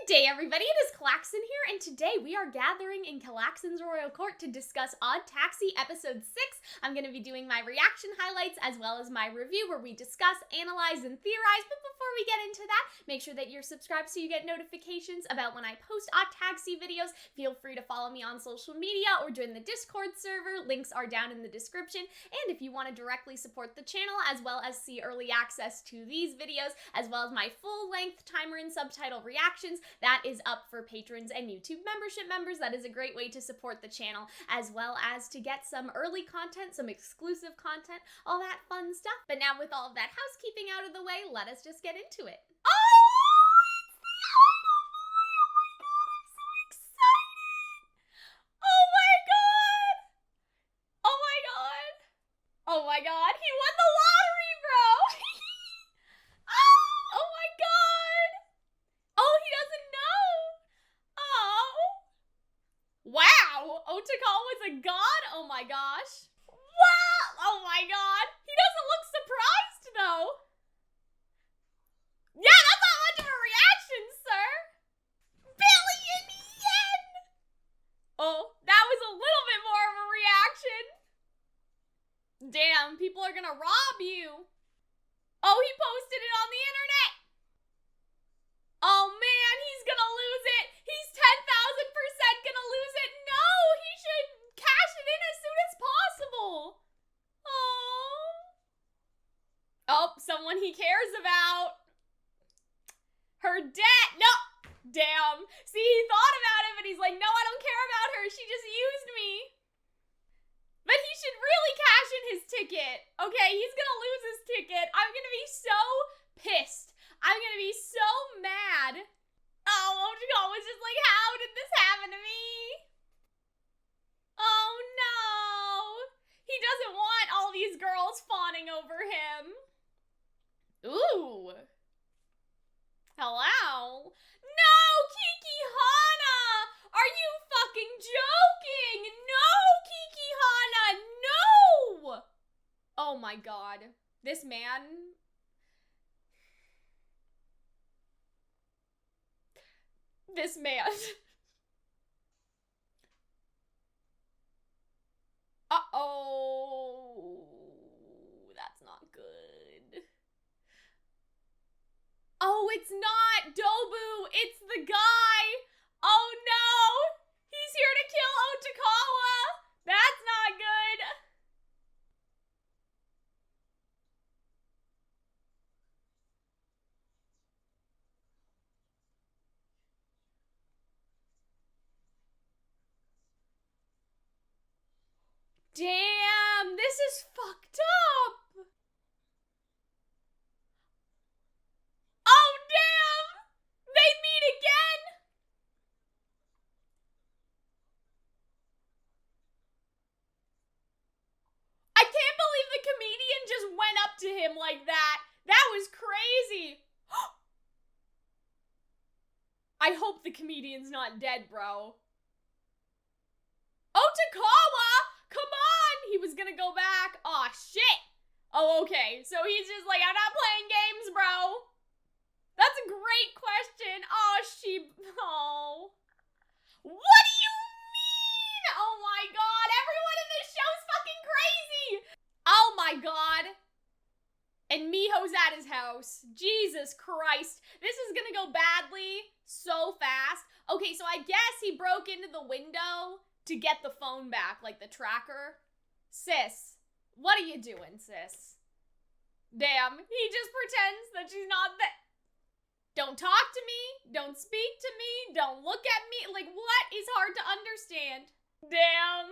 Good day, everybody. It is Calxiyn here, and today we are gathering in Calxiyn's royal court to discuss ODDTAXI episode 6. I'm going to be doing my reaction highlights as well as my review where we discuss, analyze, and theorize. But before we get into that, make sure that you're subscribed so you get notifications about when I post ODDTAXI videos. Feel free to follow me on social media or join the Discord server. Links are down in the description. And if you want to directly support the channel as well as see early access to these videos, as well as my full-length timer and subtitle reactions, that is up for patrons and YouTube membership members. That is a great way to support the channel, as well as to get some early content, some exclusive content, all that fun stuff. But now with all of that housekeeping out of the way, let us just get into it. Oh! It's the idol boy! Oh my god, I'm so excited! Oh my god! Oh my god! Oh my god, he won the lottery, bro! Oh my god! Oh, he doesn't know! Oh! Wow! Odokawa's a god? Oh my gosh! Wow! Oh my god! He doesn't look surprised, though! Yeah, that's not much of a reaction, sir! Billion yen! Oh, that was a little bit more of a reaction! Damn, people are gonna rob you! Oh, he posted it on the internet! Oh man, he's gonna lose it! He's 10,000% gonna lose it! No! He should cash it in as soon as possible! Oh! Oh, someone he cares about! Her debt! No! Damn! See, he thought about it, but he's like, no, I don't care about her! She just used me! But he should really cash in his ticket! Okay, he's gonna lose his ticket! I'm gonna be so pissed! I'm gonna be so mad. Oh, Odokawa was just like, how did this happen to me? Oh no. He doesn't want all these girls fawning over him. Ooh. Hello? No, Kakihana! Are you fucking joking? No, Kakihana, no! Oh my god. This man... This man. Uh-oh. That's not good. Oh, it's not Dobu. It's the guy. Oh, no. He's here to kill Odokawa. That's not good. Damn, this is fucked up. Oh, damn. They meet again. I can't believe the comedian just went up to him like that. That was crazy. I hope the comedian's not dead, bro. Odokawa! Come on! He was gonna go back. Aw, shit! Oh, okay. So he's just like, I'm not playing games, bro. That's a great question. Oh, oh. What do you mean? Oh my god, everyone in this show is fucking crazy! Oh my god. And Miho's at his house. Jesus Christ. This is gonna go badly so fast. Okay, so I guess he broke into the window to get the phone back, like the tracker. Sis, what are you doing, sis? Damn, he just pretends that she's not there. Don't talk to me, don't speak to me, don't look at me. Like, what is hard to understand? Damn.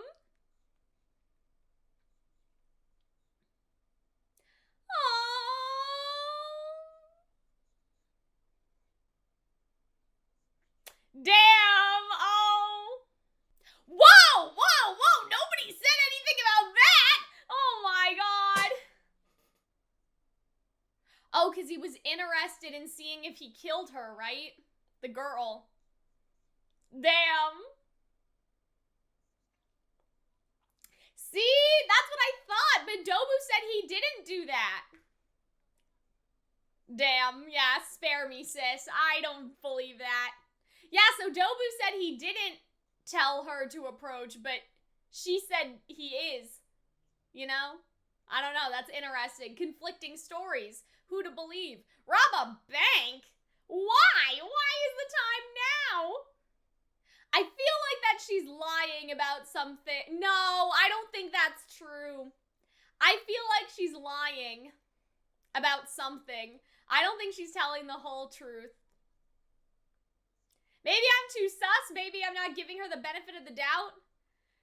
Oh. Damn, oh. Whoa, whoa, whoa, nobody said anything about that! Oh my god! Oh, because he was interested in seeing if he killed her, right? The girl. Damn. See? That's what I thought, but Dobu said he didn't do that. Damn, yeah, spare me, sis. I don't believe that. Yeah, so Dobu said he didn't tell her to approach, but she said he is. You know? I don't know, that's interesting. Conflicting stories. Who to believe? Rob a bank? Why? Why is the time now? I feel like that she's lying about something. No, I don't think that's true. I feel like she's lying about something. I don't think she's telling the whole truth. Maybe I'm too sus. Maybe I'm not giving her the benefit of the doubt.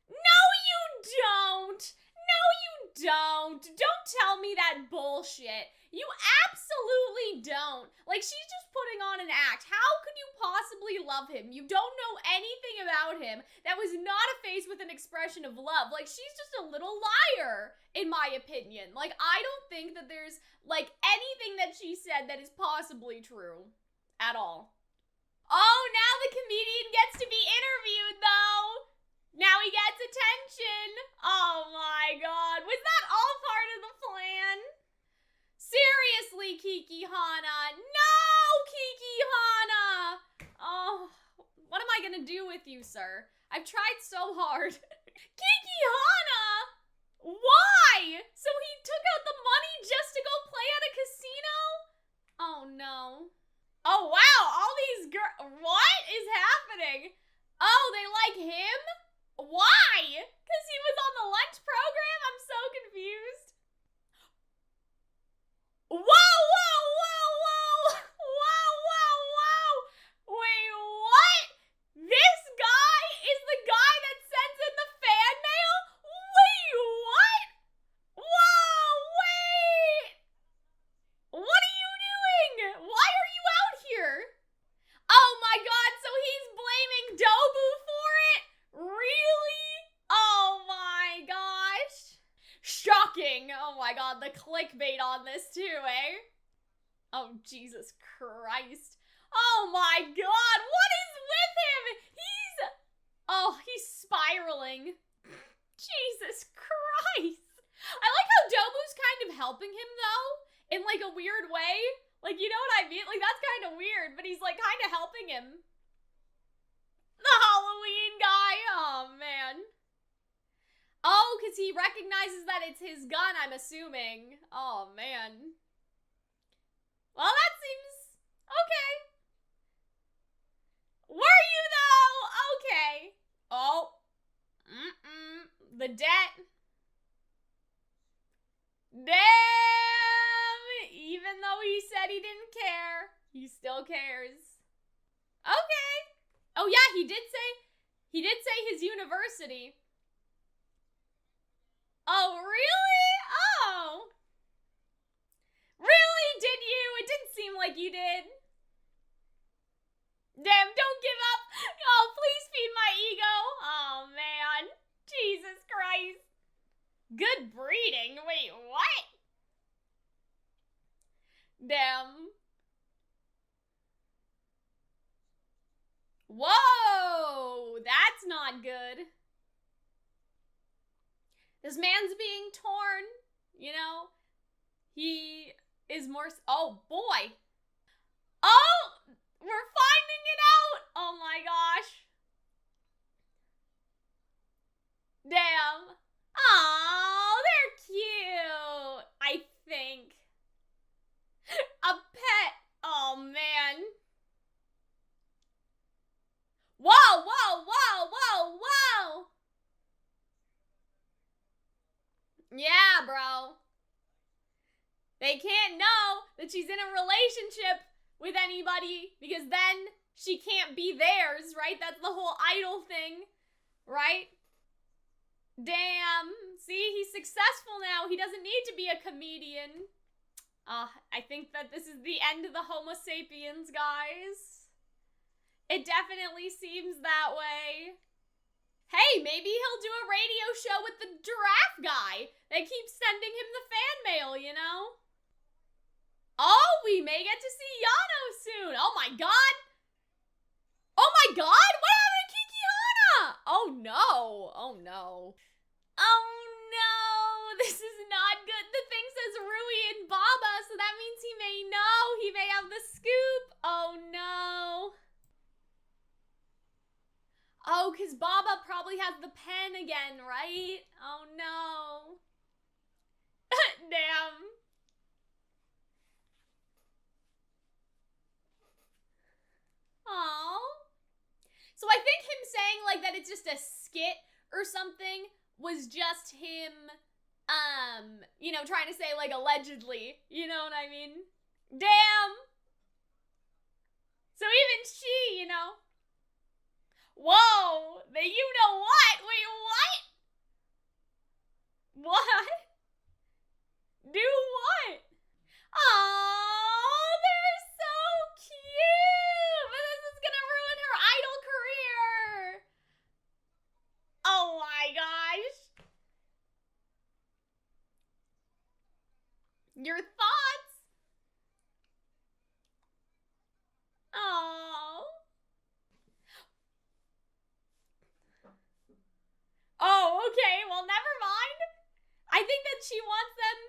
No, you don't. No, you don't. Don't tell me that bullshit. You absolutely don't. Like, she's just putting on an act. How could you possibly love him? You don't know anything about him. That was not a face with an expression of love. Like, she's just a little liar, in my opinion. Like, I don't think that there's, like, anything that she said that is possibly true. At all. Oh, now the comedian gets to be interviewed, though. Now he gets attention. Oh my god. Was that all part of the plan? Seriously, Kakihana. No, Kakihana. Oh, what am I gonna do with you, sir? I've tried so hard. Kakihana! Why? So he took out the money just to go play at a casino? Oh no. Oh wow, all these girls. What is happening? Oh, they like him? Why? Because he was on the lunch program? I'm so confused. Whoa, whoa, whoa, whoa. Whoa, whoa, whoa. Wait, what? This guy is the guy that sends in the fan mail? Wait, what? Whoa, wait. What are you doing? Why are you out here? Oh my god, so he's blaming Dobu for it? Really? Oh my gosh. Shocking. Oh my god, the clickbait on this too, eh? Oh, Jesus Christ. Oh my god, what is with him? He's spiraling. Jesus Christ. I like how Dobu's kind of helping him though, in like a weird way. Like, you know what I mean? Like, that's kind of weird, but he's like kind of helping him. The Halloween guy. Oh, man. Oh, because he recognizes that it's his gun, I'm assuming. Oh, man. Well, that seems okay. Were you, though? Okay. Oh. The debt. Damn! Even though he said he didn't care, he still cares. Okay. Oh yeah, he did say his university. Oh, really? Oh. Really? Did you? It didn't seem like you did. Damn, don't give up. Oh, please feed my ego. Oh, man. Jesus Christ. Good breeding. Wait, what? Damn. Whoa, that's not good. This man's being torn, you know? He is more, oh boy. Oh, we're finding it out. Oh my gosh. Damn. Oh, they're cute, I think. A pet. Oh, man. Whoa, whoa, whoa, whoa, whoa. Yeah, bro. They can't know that she's in a relationship with anybody because then she can't be theirs, right? That's the whole idol thing, right? Damn. See, he's successful now. He doesn't need to be a comedian. I think that this is the end of the Homo sapiens, guys. It definitely seems that way. Hey, maybe he'll do a radio show with the giraffe guy that keeps sending him the fan mail, you know? Oh, we may get to see Yano soon. Oh my god. Oh my god, what happened to Kakihana? Oh no, oh no. Oh no, this is not good. The thing says Rui and Baba, so that means he may know. He may have the scoop. Oh no. Oh, because Baba probably has the pen again, right? Oh, no. Damn. Aww. So I think him saying, like, that it's just a skit or something was just him, you know, trying to say, like, allegedly. You know what I mean? Damn. So even she, you know. Whoa. You know what? Wait, what? What? Do what? Oh, they're so cute. But this is gonna ruin her idol career. Oh my gosh. Your thoughts? Oh. Oh, okay. Well, never mind. I think that she wants them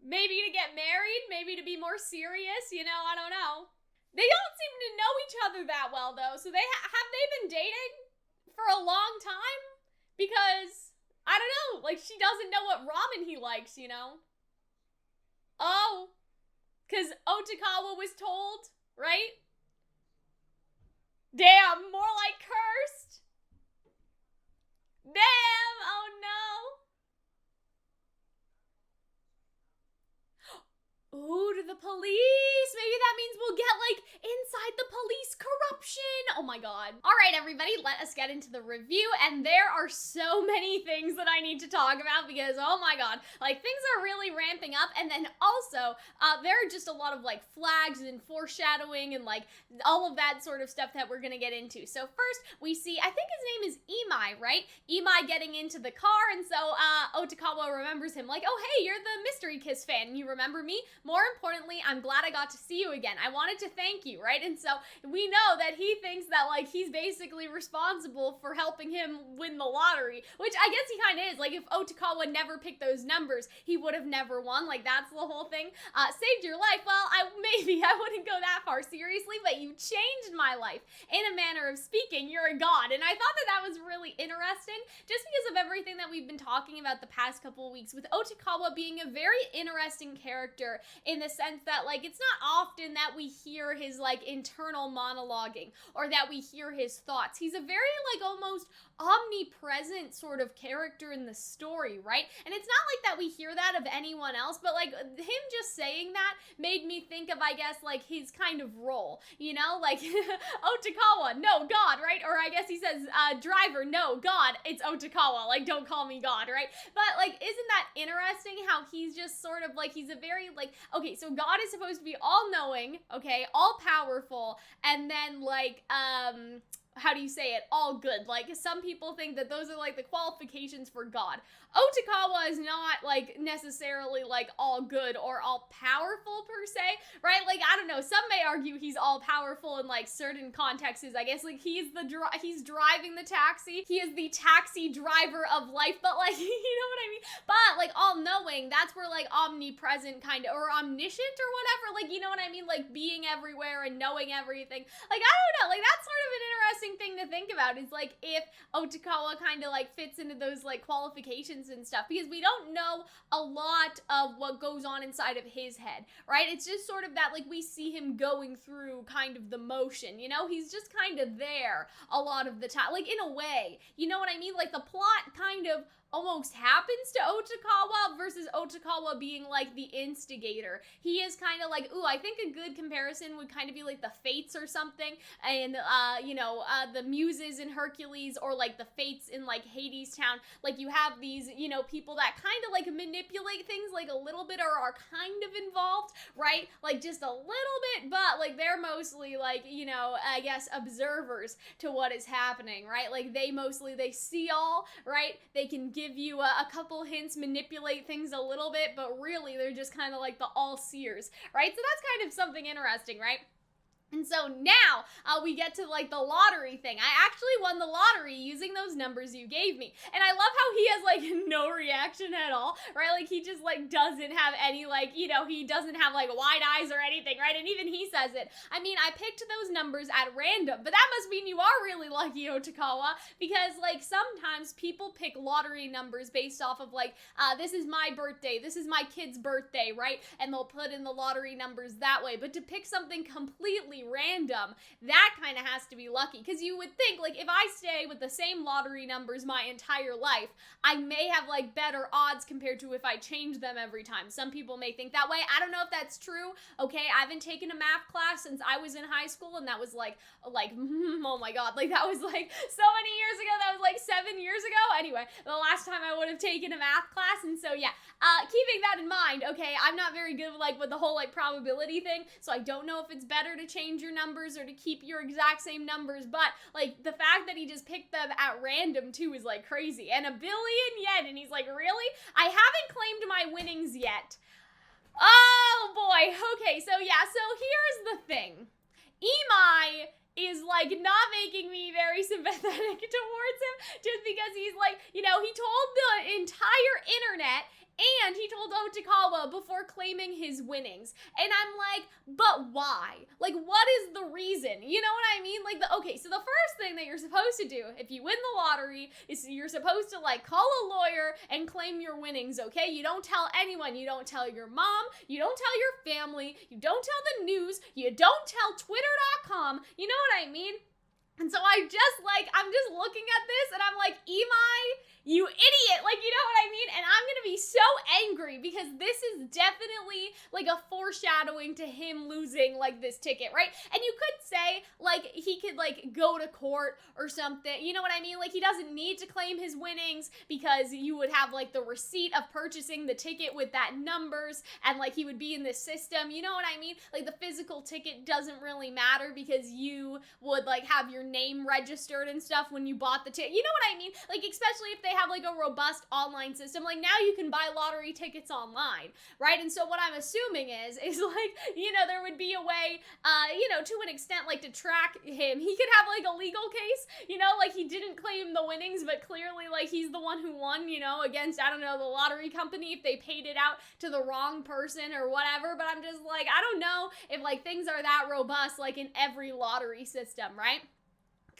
maybe to get married, maybe to be more serious, you know, I don't know. They don't seem to know each other that well, though, so have they been dating for a long time? Because, I don't know, like, she doesn't know what ramen he likes, you know? Oh, because Odokawa was told, right? Damn, more like cursed. Damn, oh no. Ooh, to the police. Maybe that means we'll get, like, inside the police corruption. Oh my god. All right, everybody, let us get into the review. And there are so many things that I need to talk about because, oh my god, like, things are really ramping up. And then also, there are just a lot of, like, flags and foreshadowing and, like, all of that sort of stuff that we're gonna get into. So first, we see, I think his name is Imai, right? Imai getting into the car, and so, Odokawa remembers him, like, oh, hey, you're the Mystery Kiss fan. You remember me? More importantly, I'm glad I got to see you again. I wanted to thank you, right? And so we know that he thinks that, like, he's basically responsible for helping him win the lottery, which I guess he kind of is. Like, if Odokawa never picked those numbers, he would have never won. Like, that's the whole thing. Saved your life. Well, maybe I wouldn't go that far, seriously, but you changed my life. In a manner of speaking, you're a god. And I thought that that was really interesting, just because of everything that we've been talking about the past couple of weeks, with Odokawa being a very interesting character, in the sense that, like, it's not often that we hear his, like, internal monologuing or that we hear his thoughts. He's a very, like, almost omnipresent sort of character in the story, right? And it's not like that we hear that of anyone else, but, like, him just saying that made me think of, I guess, like, his kind of role, you know? Like, Odokawa, no, God, right? Or I guess he says, driver, no, God, it's Odokawa, like, don't call me God, right? But, like, isn't that interesting how he's just sort of, like, he's a very, like, okay, so God is supposed to be all-knowing, okay, all-powerful, and then, like, how do you say it? All good. Like, some people think that those are, like, the qualifications for God. Odokawa is not, like, necessarily, like, all good or all powerful, per se, right? Like, I don't know, some may argue he's all powerful in, like, certain contexts. I guess, like, he's driving the taxi. He is the taxi driver of life, but, like, you know what I mean? But, like, all-knowing, that's where, like, omnipresent kind of, or omniscient or whatever, like, you know what I mean? Like, being everywhere and knowing everything. Like, I don't know, like, that's sort of an interesting thing to think about, is, like, if Odokawa kind of, like, fits into those, like, qualifications and stuff, because we don't know a lot of what goes on inside of his head, right? It's just sort of that, like, we see him going through kind of the motion, you know? He's just kind of there a lot of the time, like, in a way, you know what I mean? Like, the plot kind of almost happens to Odokawa versus Odokawa being, like, the instigator. He is kind of like, ooh, I think a good comparison would kind of be like the Fates or something, and, you know, the Muses in Hercules, or, like, the Fates in, like, Hades Town. Like, you have these, you know, people that kind of, like, manipulate things, like, a little bit, or are kind of involved, right? Like, just a little bit, but, like, they're mostly, like, you know, I guess, observers to what is happening, right? Like, they see all, right? They can give you a couple hints, manipulate things a little bit, but really they're just kind of like the all-seers, right? So that's kind of something interesting, right? And so now we get to like the lottery thing. I actually won the lottery using those numbers you gave me. And I love how he has like no reaction at all, right? Like he just like doesn't have any like, you know, he doesn't have like wide eyes or anything, right? And even he says it. I mean, I picked those numbers at random, but that must mean you are really lucky, Odokawa, because like sometimes people pick lottery numbers based off of like, this is my birthday, this is my kid's birthday, right? And they'll put in the lottery numbers that way. But to pick something completely random, that kind of has to be lucky, because you would think like if I stay with the same lottery numbers my entire life, I may have like better odds compared to if I change them every time. Some people may think that way. I don't know if that's true. Okay, I haven't taken a math class since I was in high school, and that was like oh my god, like that was like so many years ago. That was like 7 years ago. Anyway, the last time I would have taken a math class. And so yeah, keeping that in mind, okay, I'm not very good with the whole like probability thing, so I don't know if it's better to change your numbers or to keep your exact same numbers, but like the fact that he just picked them at random too is like crazy. And 1 billion yen, and he's like, really? I haven't claimed my winnings yet. Oh boy. Okay, so yeah, so here's the thing. Imai is like not making me very sympathetic towards him, just because he's like, you know, he told the entire internet and he told Odokawa before claiming his winnings. And I'm like, but why? Like, what is the reason? You know what I mean? Like, okay, so the first thing that you're supposed to do if you win the lottery is you're supposed to like call a lawyer and claim your winnings, okay? You don't tell anyone. You don't tell your mom. You don't tell your family. You don't tell the news. You don't tell Twitter.com. You know what I mean? And so I'm just looking at this and I'm like, Imai, you idiot, like, you know what I mean? And I'm gonna be so angry because this is definitely like a foreshadowing to him losing like this ticket, right? And you could say like he could like go to court or something, you know what I mean? Like he doesn't need to claim his winnings because you would have like the receipt of purchasing the ticket with that numbers, and like he would be in the system, you know what I mean? Like the physical ticket doesn't really matter because you would like have your name registered and stuff when you bought the ticket, you know what I mean? Like especially if they have like a robust online system, like now you can buy lottery tickets online, right? And so what I'm assuming is like, you know, there would be a way, you know, to an extent, like to track him. He could have like a legal case, you know, like he didn't claim the winnings, but clearly like he's the one who won, you know, against, I don't know, the lottery company if they paid it out to the wrong person or whatever. But I'm just like, I don't know if like things are that robust like in every lottery system, right?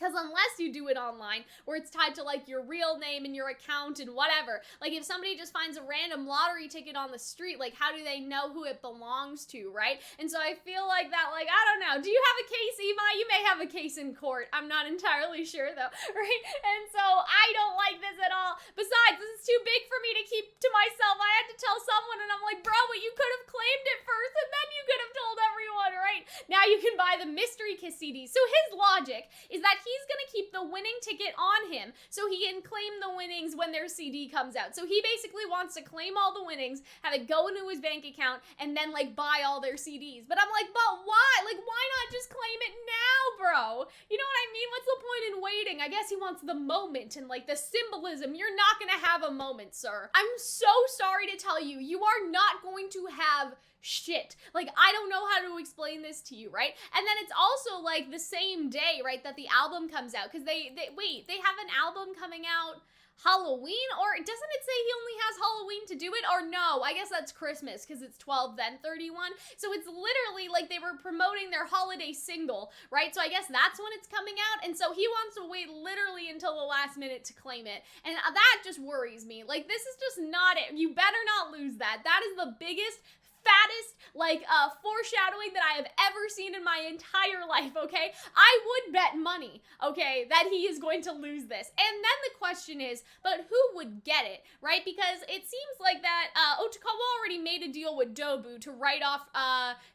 Because unless you do it online, where it's tied to like your real name and your account and whatever, like if somebody just finds a random lottery ticket on the street, like how do they know who it belongs to, right? And so I feel like that, like, I don't know. Do you have a case, Imai? You may have a case in court. I'm not entirely sure though, right? And so I don't like this at all. Besides, this is too big for me to keep to myself. I had to tell someone, and I'm like, bro, but you could have claimed it first and then you could have told everyone, right? Now you can buy the mystery kiss CDs. So his logic is that he's gonna keep the winning ticket on him so he can claim the winnings when their CD comes out. So he basically wants to claim all the winnings, have it go into his bank account, and then like buy all their CDs. But I'm like, but why? Like, why not just claim it now, bro? You know what I mean? What's the point in waiting? I guess he wants the moment and like the symbolism. You're not gonna have a moment, sir. I'm so sorry to tell you, you are not going to have shit. Like, I don't know how to explain this to you, right? And then it's also like the same day, right, that the album comes out, because they have an album coming out Halloween, or doesn't it say he only has Halloween to do it? Or no, I guess that's Christmas because it's 12 then 31. So it's literally like they were promoting their holiday single, right? So I guess that's when it's coming out. And so he wants to wait literally until the last minute to claim it. And that just worries me. Like, this is just not it. You better not lose that. That is the biggest, fattest, like, foreshadowing that I have ever seen in my entire life, okay? I would bet money, okay, that he is going to lose this. And then the question is, but who would get it, right? Because it seems like that Odokawa already made a deal with Dobu to write off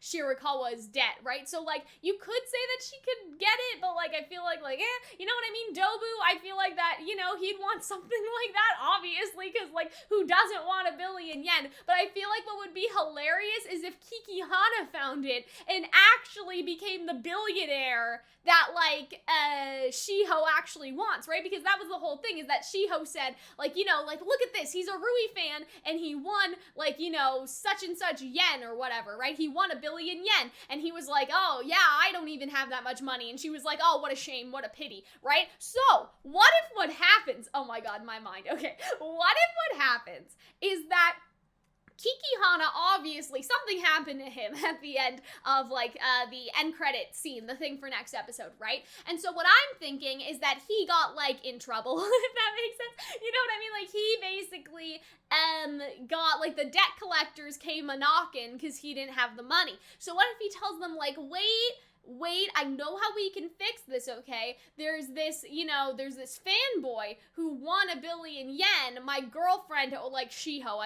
Shirakawa's debt, right? So, like, you could say that she could get it, but, like, I feel like, you know what I mean? Dobu, I feel like that, you know, he'd want something like that, obviously, because, like, who doesn't want 1 billion yen? But I feel like what would be hilarious hilarious is if Kakihana found it and actually became the billionaire that, like, Shiho actually wants, right? Because that was the whole thing, is that Shiho said, like, you know, like, look at this, he's a Rui fan, and he won, like, you know, such and such yen or whatever, right? He won 1 billion yen, and he was like, oh, yeah, I don't even have that much money, and she was like, oh, what a shame, what a pity, right? So, what if what happens, oh my god, my mind, okay, what if what happens is that Kakihana, obviously, something happened to him at the end of, like, the end credit scene, the thing for next episode, right? And so what I'm thinking is that he got, like, in trouble, if that makes sense. You know what I mean? Like, he basically, got, like, the debt collectors came a-knocking because he didn't have the money. So what if he tells them, like, wait, I know how we can fix this, okay? There's this, you know, there's this fanboy who won 1 billion yen. My girlfriend, like, Shiho,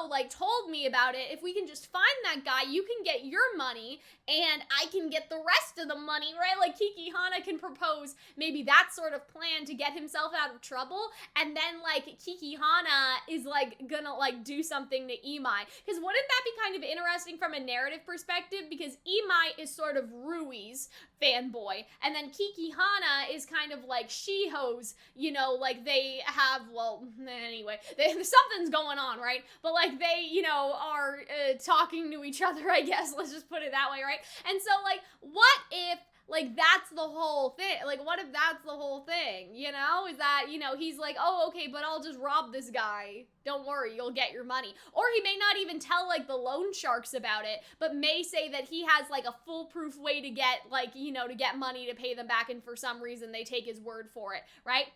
like, told me about it. If we can just find that guy, you can get your money, and I can get the rest of the money, right? Like, Kakihana can propose maybe that sort of plan to get himself out of trouble, and then, like, Kakihana is, like, gonna, like, do something to Imai. Because wouldn't that be kind of interesting from a narrative perspective? Because Imai is sort of Rui's fanboy, and then Kakihana is kind of like Shiho's, you know, like, they have, well, anyway, something's going on, right? But, like, they, you know, are talking to each other, I guess, let's just put it that way, right? And so, like, what if, like, that's the whole thing? Like, what if that's the whole thing, you know? Is that, you know, he's like, oh, okay, but I'll just rob this guy. Don't worry, you'll get your money. Or he may not even tell, like, the loan sharks about it, but may say that he has, like, a foolproof way to get, like, you know, to get money to pay them back, and for some reason they take his word for it, right?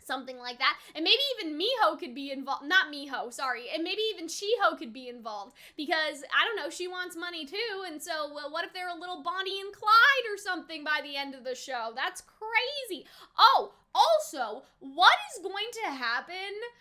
Something like that. And maybe even Miho could be involved. Not Miho, sorry. And maybe even Shiho could be involved. Because, I don't know, she wants money too. And so, well, what if they're a little Bonnie and Clyde or something by the end of the show? That's crazy. Oh, also, what is going to happen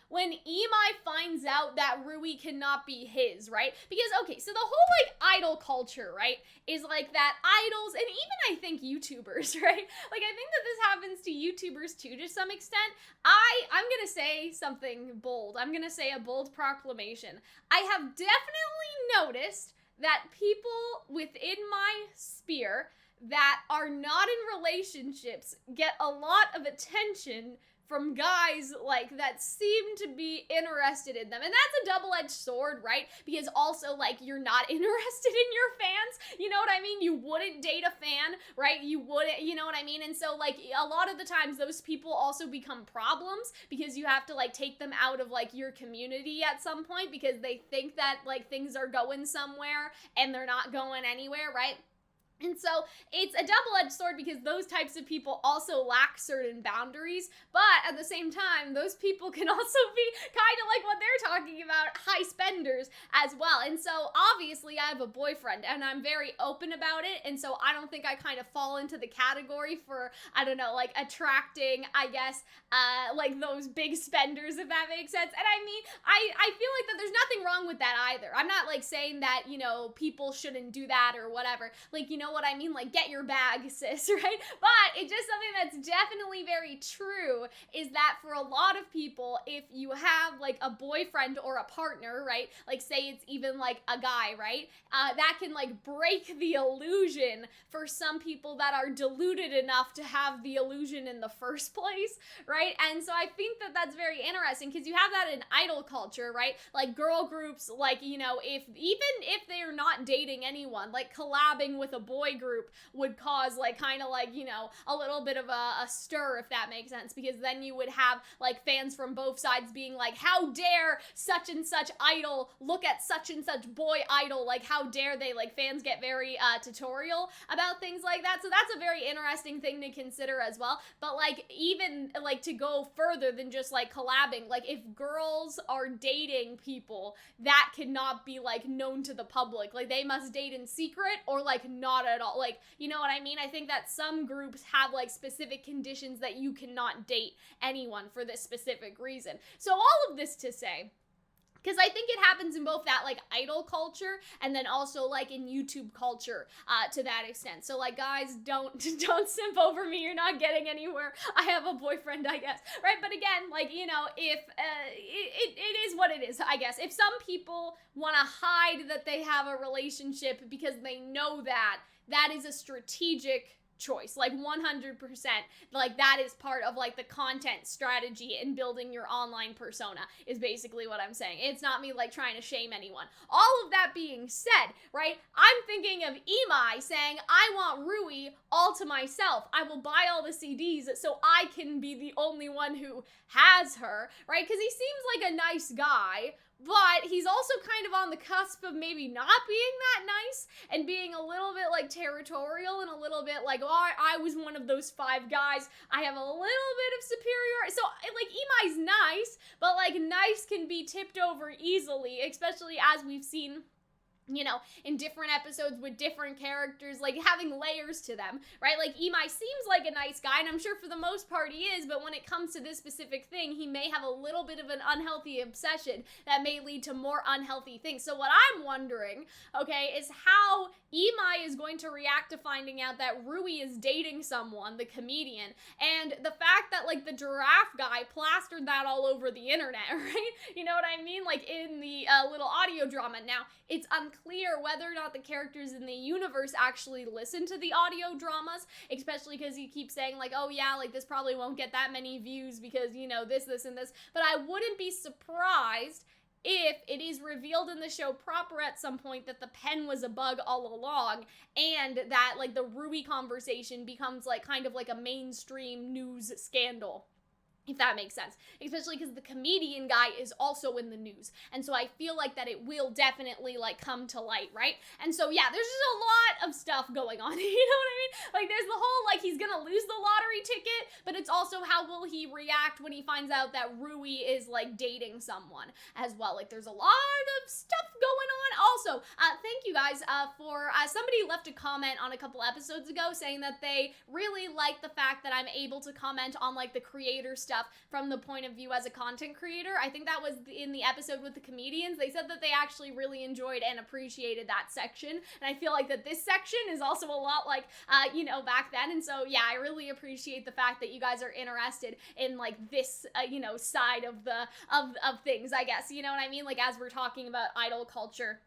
when Imai finds out that Rui cannot be his, right? Because, okay, so the whole, like, idol culture, right, is like that idols, and even I think YouTubers, right? Like, I think that this happens to YouTubers too, to some extent. I'm gonna say something bold. I'm gonna say a bold proclamation. I have definitely noticed that people within my sphere that are not in relationships get a lot of attention from guys, like, that seem to be interested in them. And that's a double-edged sword, right? Because also, like, you're not interested in your fans, you know what I mean? You wouldn't date a fan, right? You wouldn't, you know what I mean? And so, like, a lot of the times those people also become problems because you have to, like, take them out of, like, your community at some point because they think that, like, things are going somewhere and they're not going anywhere, right? And so it's a double-edged sword because those types of people also lack certain boundaries, but at the same time, those people can also be kind of like what they're talking about, high spenders as well. And so obviously I have a boyfriend and I'm very open about it, and so I don't think I kind of fall into the category for, I don't know, like, attracting, I guess, like, those big spenders, if that makes sense. And I mean, I feel like that there's nothing wrong with that either. I'm not, like, saying that, you know, people shouldn't do that or whatever. Like, you know what I mean? Like, get your bag, sis, right? But it's just something that's definitely very true, is that for a lot of people, if you have, like, a boyfriend or a partner, right? Like, say it's even, like, a guy, right? That can, like, break the illusion for some people that are deluded enough to have the illusion in the first place, right? And so I think that that's very interesting because you have that in idol culture, right? Like, girl groups, like, you know, even if they're not dating anyone, like, collabing with a boy group would cause, like, kind of, like, you know, a little bit of a stir, if that makes sense, because then you would have, like, fans from both sides being like, how dare such and such idol look at such and such boy idol, like, how dare they, like, fans get very tutorial about things like that. So that's a very interesting thing to consider as well. But, like, even, like, to go further than just, like, collabing, like, if girls are dating people, that cannot be, like, known to the public. Like, they must date in secret or, like, not at all. Like, you know what I mean? I think that some groups have, like, specific conditions that you cannot date anyone for this specific reason. So all of this to say, Because I think it happens in both that, like, idol culture and then also, like, in YouTube culture to that extent. So, like, guys, don't simp over me. You're not getting anywhere. I have a boyfriend, I guess. Right? But again, like, you know, if it is what it is, I guess. If some people want to hide that they have a relationship because they know that is a strategic choice, like 100%. Like, that is part of, like, the content strategy in building your online persona, is basically what I'm saying. It's not me, like, trying to shame anyone. All of that being said, right, I'm thinking of Imai saying, I want Rui all to myself. I will buy all the CDs so I can be the only one who has her, right? Because he seems like a nice guy, but he's also kind of on the cusp of maybe not being that nice and being a little bit, like, territorial and a little bit like, oh, I was one of those 5 guys. I have a little bit of superiority. So, like, Imai's nice, but, like, nice can be tipped over easily, especially as we've seen, you know, in different episodes with different characters, like, having layers to them, right? Like, Imai seems like a nice guy, and I'm sure for the most part he is, but when it comes to this specific thing, he may have a little bit of an unhealthy obsession that may lead to more unhealthy things. So what I'm wondering, okay, is how Imai is going to react to finding out that Rui is dating someone, the comedian, and the fact that, like, the giraffe guy plastered that all over the internet, right? You know what I mean? Like, in the little audio drama. Now, it's unclear whether or not the characters in the universe actually listen to the audio dramas, especially because he keeps saying, like, oh yeah, like, this probably won't get that many views because, you know, this, and this, but I wouldn't be surprised if it is revealed in the show proper at some point that the pen was a bug all along, and that, like, the Rui conversation becomes, like, kind of like a mainstream news scandal. If that makes sense. Especially because the comedian guy is also in the news. And so I feel like that it will definitely, like, come to light, right? And so, yeah, there's just a lot of stuff going on, you know what I mean? Like, there's the whole, like, he's gonna lose the lottery ticket, but it's also how will he react when he finds out that Rui is, like, dating someone as well. Like, there's a lot of stuff going on. Also, thank you guys for, somebody left a comment on a couple episodes ago saying that they really like the fact that I'm able to comment on, like, the creator stuff from the point of view as a content creator. I think that was in the episode with the comedians. They said that they actually really enjoyed and appreciated that section, and I feel like that this section is also a lot like, you know, back then. And so, yeah, I really appreciate the fact that you guys are interested in, like, this, you know, side of the, of things, I guess, you know what I mean? Like, as we're talking about idol culture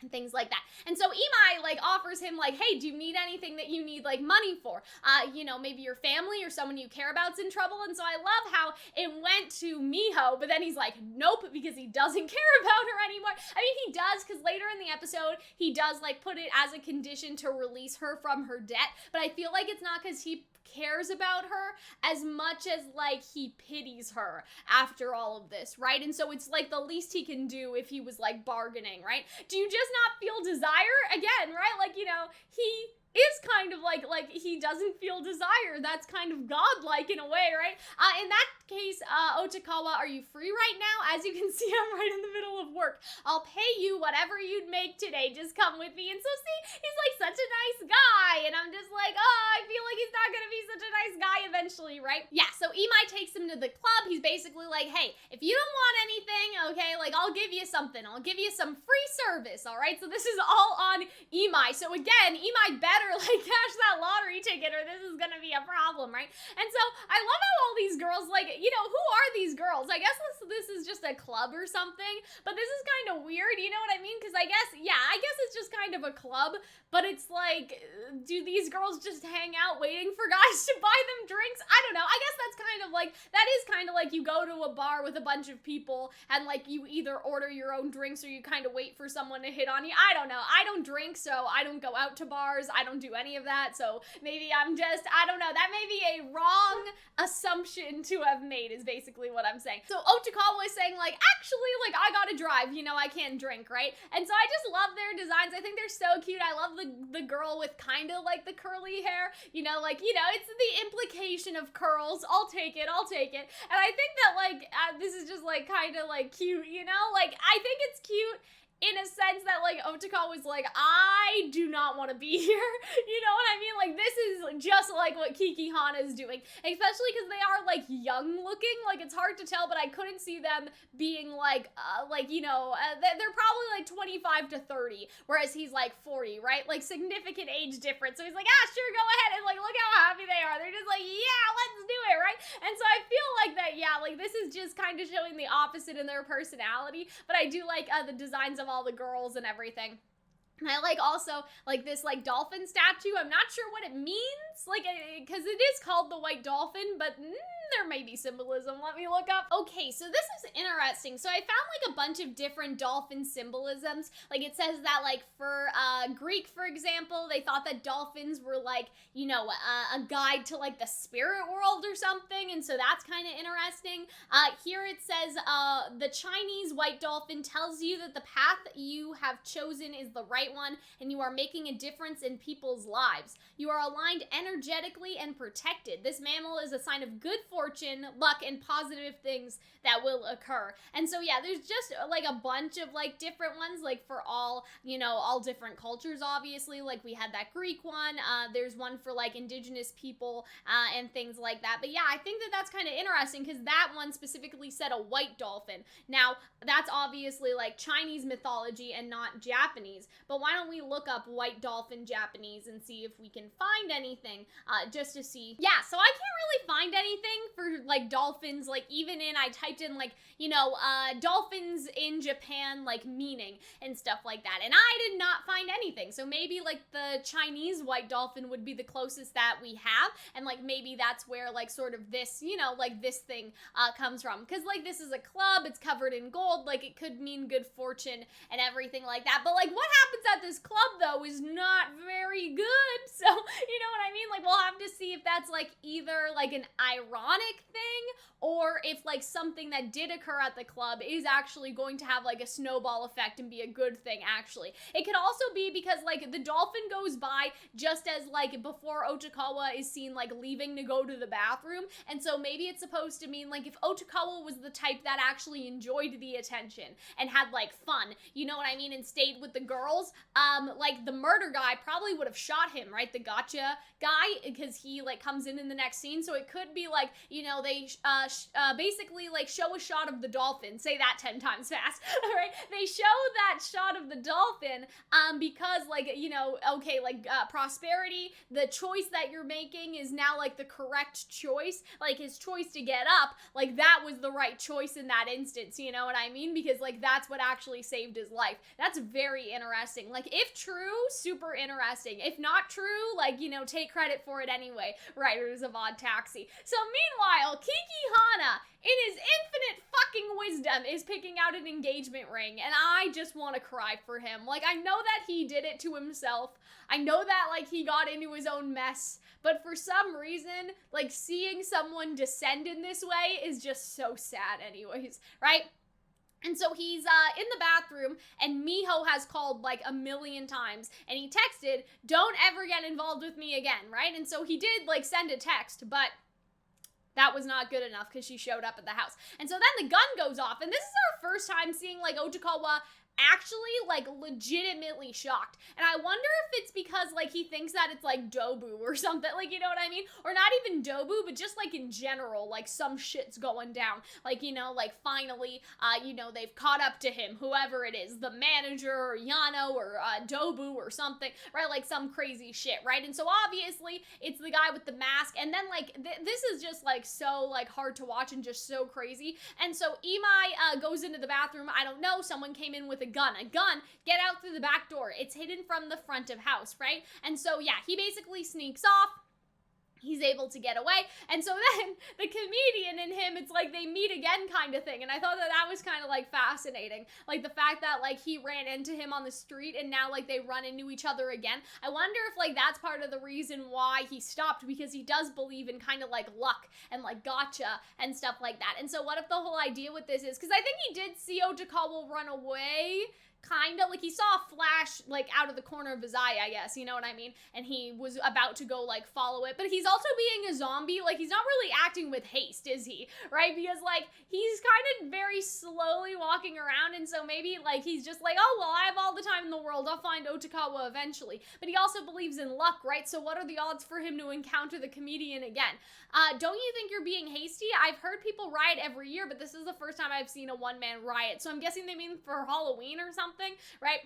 and things like that. And so Imai, like, offers him, like, hey, do you need anything that you need, like, money for? You know, maybe your family or someone you care about's in trouble. And so I love how it went to Miho, but then he's like, nope, because he doesn't care about her anymore. I mean, he does, because later in the episode, he does, like, put it as a condition to release her from her debt, but I feel like it's not because he cares about her as much as, like, he pities her after all of this, right? And so it's, like, the least he can do if he was, like, bargaining, right? Do you just not feel desire? Again, right? Like, you know, he is kind of like he doesn't feel desire. That's kind of godlike in a way, right? In that case, Odokawa, are you free right now? As you can see, I'm right in the middle of work. I'll pay you whatever you'd make today. Just come with me. And so, see, he's like such a nice guy, and I'm just like, oh, I feel like he's not gonna be such a nice guy eventually, right? Yeah, so Imai takes him to the club. He's basically like, hey, if you don't want anything, okay, like, I'll give you something. I'll give you some free service, all right? So this is all on Imai. So again, Imai better, like, cash that lottery ticket or this is gonna be a problem, right? And so I love how all these girls, like, you know, who are these girls? I guess this is just a club or something, but this is kind of weird, you know what I mean? Because I guess it's just kind of a club, but it's like, do these girls just hang out waiting for guys to buy them drinks? I don't know. I guess that's kind of like, that is kind of like you go to a bar with a bunch of people and, like, you either order your own drinks or you kind of wait for someone to hit on you. I don't know. I don't drink, so I don't go out to bars. I don't do any of that, so maybe I'm just, I don't know, that may be a wrong assumption to have made is basically what I'm saying. So Odokawa is saying, like, actually, like, I gotta drive, you know, I can't drink, right? And so I just love their designs. I think they're so cute. I love the girl with kind of, like, the curly hair, you know, like, you know, it's the implication of curls. I'll take it. And I think that, like, this is just, like, kind of, like, cute, you know? Like, I think it's cute in a sense that, like, Odokawa was like, I do not want to be here. You know what I mean? Like, this is just like what Kakihana is doing. Especially because they are, like, young looking. Like, it's hard to tell, but I couldn't see them being, like, they're probably, like, 25 to 30. Whereas he's, like, 40, right? Like, significant age difference. So he's like, sure, go ahead. And, like, look how happy they are. They're just like, yeah, let's do it, right? And so I feel like that, yeah, like, this is just kind of showing the opposite in their personality. But I do like the designs of all the girls and everything. And I like also, like, this, like, dolphin statue. I'm not sure what it means, like, because it is called the White Dolphin, but there may be symbolism. Let me look up. Okay, so this is interesting. So I found, like, a bunch of different dolphin symbolisms. Like, it says that, like, for Greek, for example, they thought that dolphins were, like, you know, a guide to, like, the spirit world or something, and so that's kind of interesting. Here it says, the Chinese white dolphin tells you that the path you have chosen is the right one, and you are making a difference in people's lives. You are aligned energetically and protected. This mammal is a sign of good fortune, luck, and positive things that will occur. And so, yeah, there's just, like, a bunch of, like, different ones, like, for all, you know, all different cultures, obviously. Like, we had that Greek one. There's one for, like, indigenous people, and things like that. But, yeah, I think that that's kind of interesting, because that one specifically said a white dolphin. Now, that's obviously, like, Chinese mythology and not Japanese. But why don't we look up white dolphin Japanese and see if we can find anything, just to see. Yeah, so I can't really find anything for, like, dolphins, like, even I typed in, like, you know, dolphins in Japan, like, meaning and stuff like that, and I did not find anything. So maybe, like, the Chinese white dolphin would be the closest that we have, and, like, maybe that's where, like, sort of this, you know, like, this thing comes from, because, like, this is a club, it's covered in gold, like, it could mean good fortune and everything like that. But, like, what happens at this club, though, is not very good. So, you know what I mean? Like, we'll have to see if that's, like, either, like, an ironic thing, or if, like, something that did occur at the club is actually going to have, like, a snowball effect and be a good thing, actually. It could also be because, like, the dolphin goes by just as, like, before Odokawa is seen, like, leaving to go to the bathroom, and so maybe it's supposed to mean, like, if Odokawa was the type that actually enjoyed the attention and had, like, fun, you know what I mean, and stayed with the girls, like, the murder guy probably would have shot him, right? The gotcha guy, because he, like, comes in the next scene. So it could be, like, you know, they basically, like, show a shot of the dolphin. Say that 10 times fast. All right, they show that shot of the dolphin because, like, you know, okay, like, prosperity, the choice that you're making is now, like, the correct choice. Like, his choice to get up, like, that was the right choice in that instance, you know what I mean? Because, like, that's what actually saved his life. That's very interesting. Like, if true, super interesting. If not true, like, you know, take credit for it anyway, writers of ODDTAXI. So meanwhile, Kakihana, in his infinite fucking wisdom, is picking out an engagement ring, and I just want to cry for him. Like, I know that he did it to himself. I know that, like, he got into his own mess, but for some reason, like, seeing someone descend in this way is just so sad anyways, right? And so he's in the bathroom, and Miho has called, like, a million times, and he texted, "Don't ever get involved with me again," right? And so he did, like, send a text, but that was not good enough because she showed up at the house. And so then the gun goes off, and this is our first time seeing, like, Odokawa actually, like, legitimately shocked. And I wonder if it's because, like, he thinks that it's, like, Dobu or something, like, you know what I mean? Or not even Dobu, but just, like, in general, like, some shit's going down. Like, you know, like, finally, you know, they've caught up to him, whoever it is, the manager, or Yano, or Dobu, or something, right? Like, some crazy shit, right? And so, obviously, it's the guy with the mask, and then, like, this is just, like, so, like, hard to watch and just so crazy. And so, Imai goes into the bathroom, I don't know, someone came in with a gun, get out through the back door. It's hidden from the front of house, right? And so, yeah, he basically sneaks off. He's able to get away, and so then the comedian and him, it's like they meet again kind of thing, and I thought that that was kind of, like, fascinating. Like, the fact that, like, he ran into him on the street, and now, like, they run into each other again. I wonder if, like, that's part of the reason why he stopped, because he does believe in kind of, like, luck and, like, gotcha and stuff like that. And so what if the whole idea with this is, because I think he did see Odokawa run away, kind of, like, he saw a flash, like, out of the corner of his eye, I guess, you know what I mean? And he was about to go, like, follow it. But he's also being a zombie. Like, he's not really acting with haste, is he? Right? Because, like, he's kind of very slowly walking around, and so maybe, like, he's just like, oh, well, I have all the time in the world. I'll find Odokawa eventually. But he also believes in luck, right? So what are the odds for him to encounter the comedian again? Don't you think you're being hasty? I've heard people riot every year, but this is the first time I've seen a one-man riot. So I'm guessing they mean for Halloween or something, right?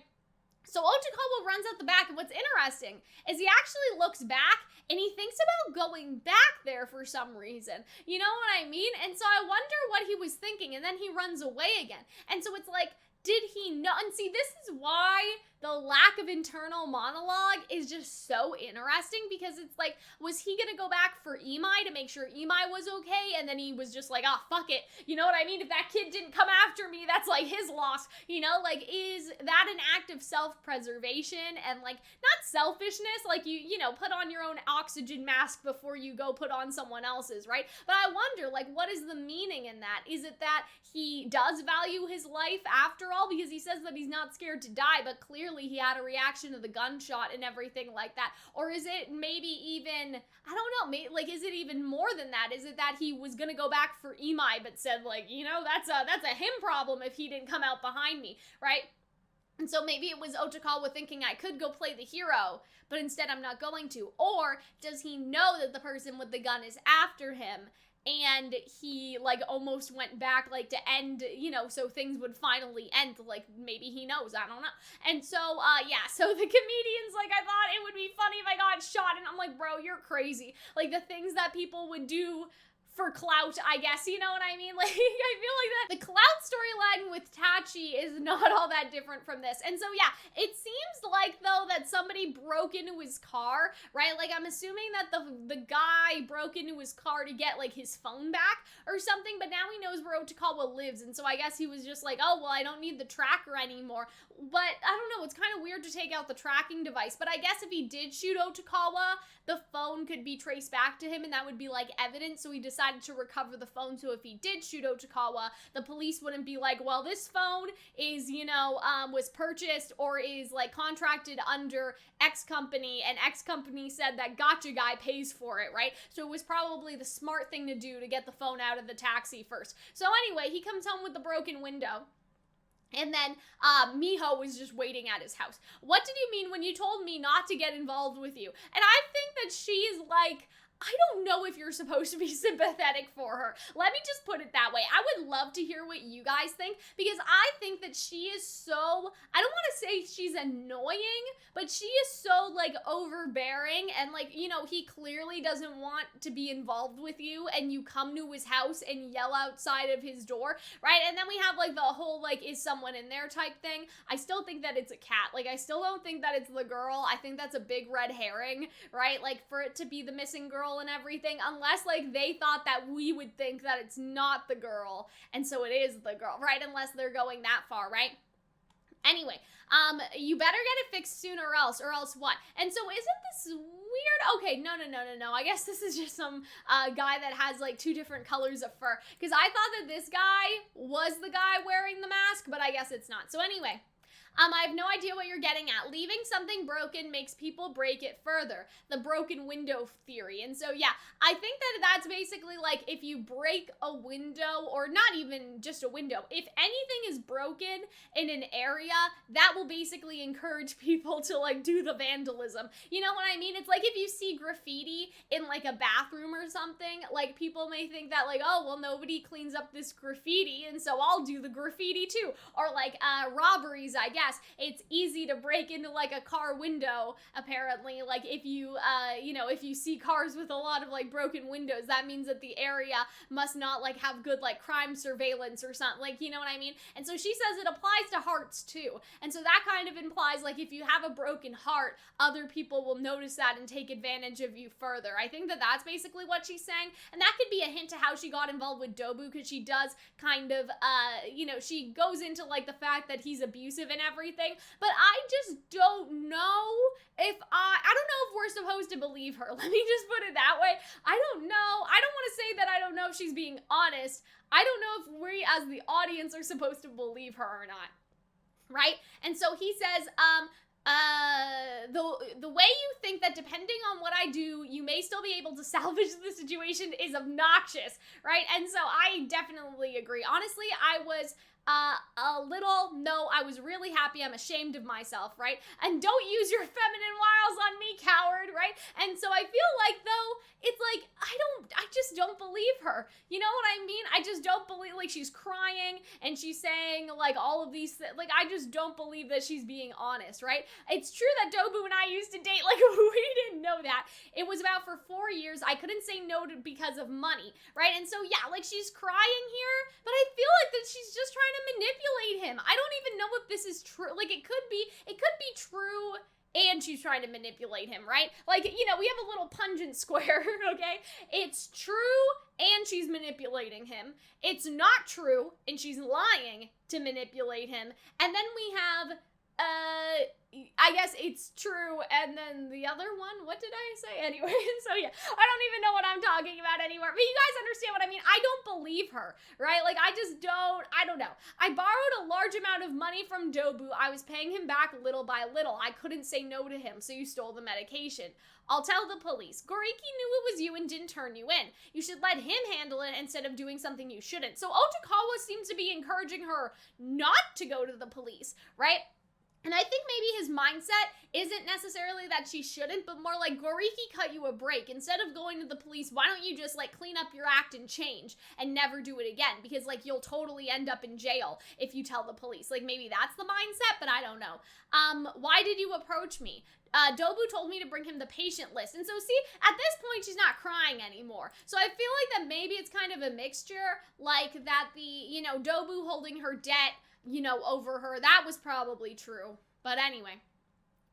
So Odokawa runs out the back, and what's interesting is he actually looks back, and he thinks about going back there for some reason. You know what I mean? And so I wonder what he was thinking, and then he runs away again. And so it's like, did he know? And see, this is why the lack of internal monologue is just so interesting, because it's like, was he gonna go back for Imai to make sure Imai was okay, and then he was just like, oh, fuck it, you know what I mean? If that kid didn't come after me, that's like his loss, you know? Like, is that an act of self-preservation and, like, not selfishness, like you know, put on your own oxygen mask before you go put on someone else's, right? But I wonder, like, what is the meaning in that? Is it that he does value his life after all? Because he says that he's not scared to die, but clearly he had a reaction to the gunshot and everything like that. Or is it maybe even, I don't know, like, is it even more than that? Is it that he was gonna go back for Imai but said, like, you know, that's a him problem if he didn't come out behind me, right? And so maybe it was Odokawa thinking, I could go play the hero, but instead I'm not going to. Or does he know that the person with the gun is after him, and he, like, almost went back, like, to end, you know, so things would finally end, like, maybe he knows, I don't know. And so, yeah, so the comedian's like, I thought it would be funny if I got shot, and I'm like, bro, you're crazy. Like, the things that people would do for clout, I guess, you know what I mean? Like, I feel like that the clout storyline with Tachi is not all that different from this. And so, yeah, it seems like, though, that somebody broke into his car, right? Like, I'm assuming that the guy broke into his car to get, like, his phone back or something, but now he knows where Odokawa lives, and so I guess he was just like, oh, well, I don't need the tracker anymore. But, I don't know, it's kind of weird to take out the tracking device, but I guess if he did shoot Odokawa, the phone could be traced back to him, and that would be, like, evidence, so he decided to recover the phone, so if he did shoot Odokawa, the police wouldn't be like, well, this phone is, you know, was purchased or is, like, contracted under X company, and X company said that gotcha guy pays for it, right? So it was probably the smart thing to do to get the phone out of the taxi first. So anyway, he comes home with the broken window. And then, Miho was just waiting at his house. What did you mean when you told me not to get involved with you? And I think that she's like, I don't know if you're supposed to be sympathetic for her. Let me just put it that way. I would love to hear what you guys think, because I think that she is so, I don't want to say she's annoying, but she is so, like, overbearing, and, like, you know, he clearly doesn't want to be involved with you, and you come to his house and yell outside of his door, right? And then we have, like, the whole, like, is someone in there type thing. I still think that it's a cat. Like, I still don't think that it's the girl. I think that's a big red herring, right? Like, for it to be the missing girl and everything, unless, like, they thought that we would think that it's not the girl, and so it is the girl, right? Unless they're going that far, right? Anyway, you better get it fixed soon or else what? And so isn't this weird? Okay, no. I guess this is just some guy that has, like, two different colors of fur, because I thought that this guy was the guy wearing the mask, but I guess it's not. So anyway, I have no idea what you're getting at. Leaving something broken makes people break it further. The broken window theory. And so, yeah, I think that that's basically like, if you break a window, or not even just a window, if anything is broken in an area, that will basically encourage people to, like, do the vandalism. You know what I mean? It's like if you see graffiti in, like, a bathroom or something, like, people may think that, like, oh, well, nobody cleans up this graffiti, and so I'll do the graffiti too. Or, like, robberies, I guess. It's easy to break into, like, a car window, apparently. Like, if you, you know, if you see cars with a lot of, like, broken windows, that means that the area must not, like, have good, like, crime surveillance or something, like, you know what I mean? And so she says it applies to hearts, too. And so that kind of implies, like, if you have a broken heart, other people will notice that and take advantage of you further. I think that that's basically what she's saying, and that could be a hint to how she got involved with Dobu, because she does kind of, you know, she goes into, like, the fact that he's abusive and everything, but I just don't know if I don't know if we're supposed to believe her. Let me just put it that way. I don't know. I don't want to say that I don't know if she's being honest. I don't know if we as the audience are supposed to believe her or not. right? And so he says, the way you think that depending on what I do, you may still be able to salvage the situation is obnoxious, right? And so I definitely agree. Honestly, I was I was really happy. I'm ashamed of myself, right? And don't use your feminine wiles on me, coward, right? And so I feel like, though, it's like, I just don't believe her. You know what I mean? I just don't believe, like, she's crying and she's saying, like, all of these, like, I just don't believe that she's being honest, right? It's true that Dobu and I used to date, like, we didn't know that. It was about for 4 years. I couldn't say no to because of money, right? And so, yeah, like, she's crying here, but I feel like that she's just trying to manipulate him. I don't even know if this is true. Like, it could be true and she's trying to manipulate him, right? Like, you know, we have a little pungent square, okay? It's true and she's manipulating him. It's not true and she's lying to manipulate him. And then we have, I guess it's true, and then the other one, what did I say? Anyway, so yeah, I don't even know what I'm talking about anymore, but you guys understand what I mean. I don't believe her, right? Like, I don't know. I borrowed a large amount of money from Dobu. I was paying him back little by little. I couldn't say no to him, so you stole the medication. I'll tell the police. Goriki knew it was you and didn't turn you in. You should let him handle it instead of doing something you shouldn't. So Odokawa seems to be encouraging her not to go to the police, right? And I think maybe his mindset isn't necessarily that she shouldn't, but more like, Goriki cut you a break. Instead of going to the police, why don't you just, like, clean up your act and change and never do it again? Because, like, you'll totally end up in jail if you tell the police. Like, maybe that's the mindset, but I don't know. Why did you approach me? Dobu told me to bring him the patient list. And so, see, at this point, she's not crying anymore. So I feel like that maybe it's kind of a mixture, like that the, you know, Dobu holding her debt, you know, over her, that was probably true. But anyway,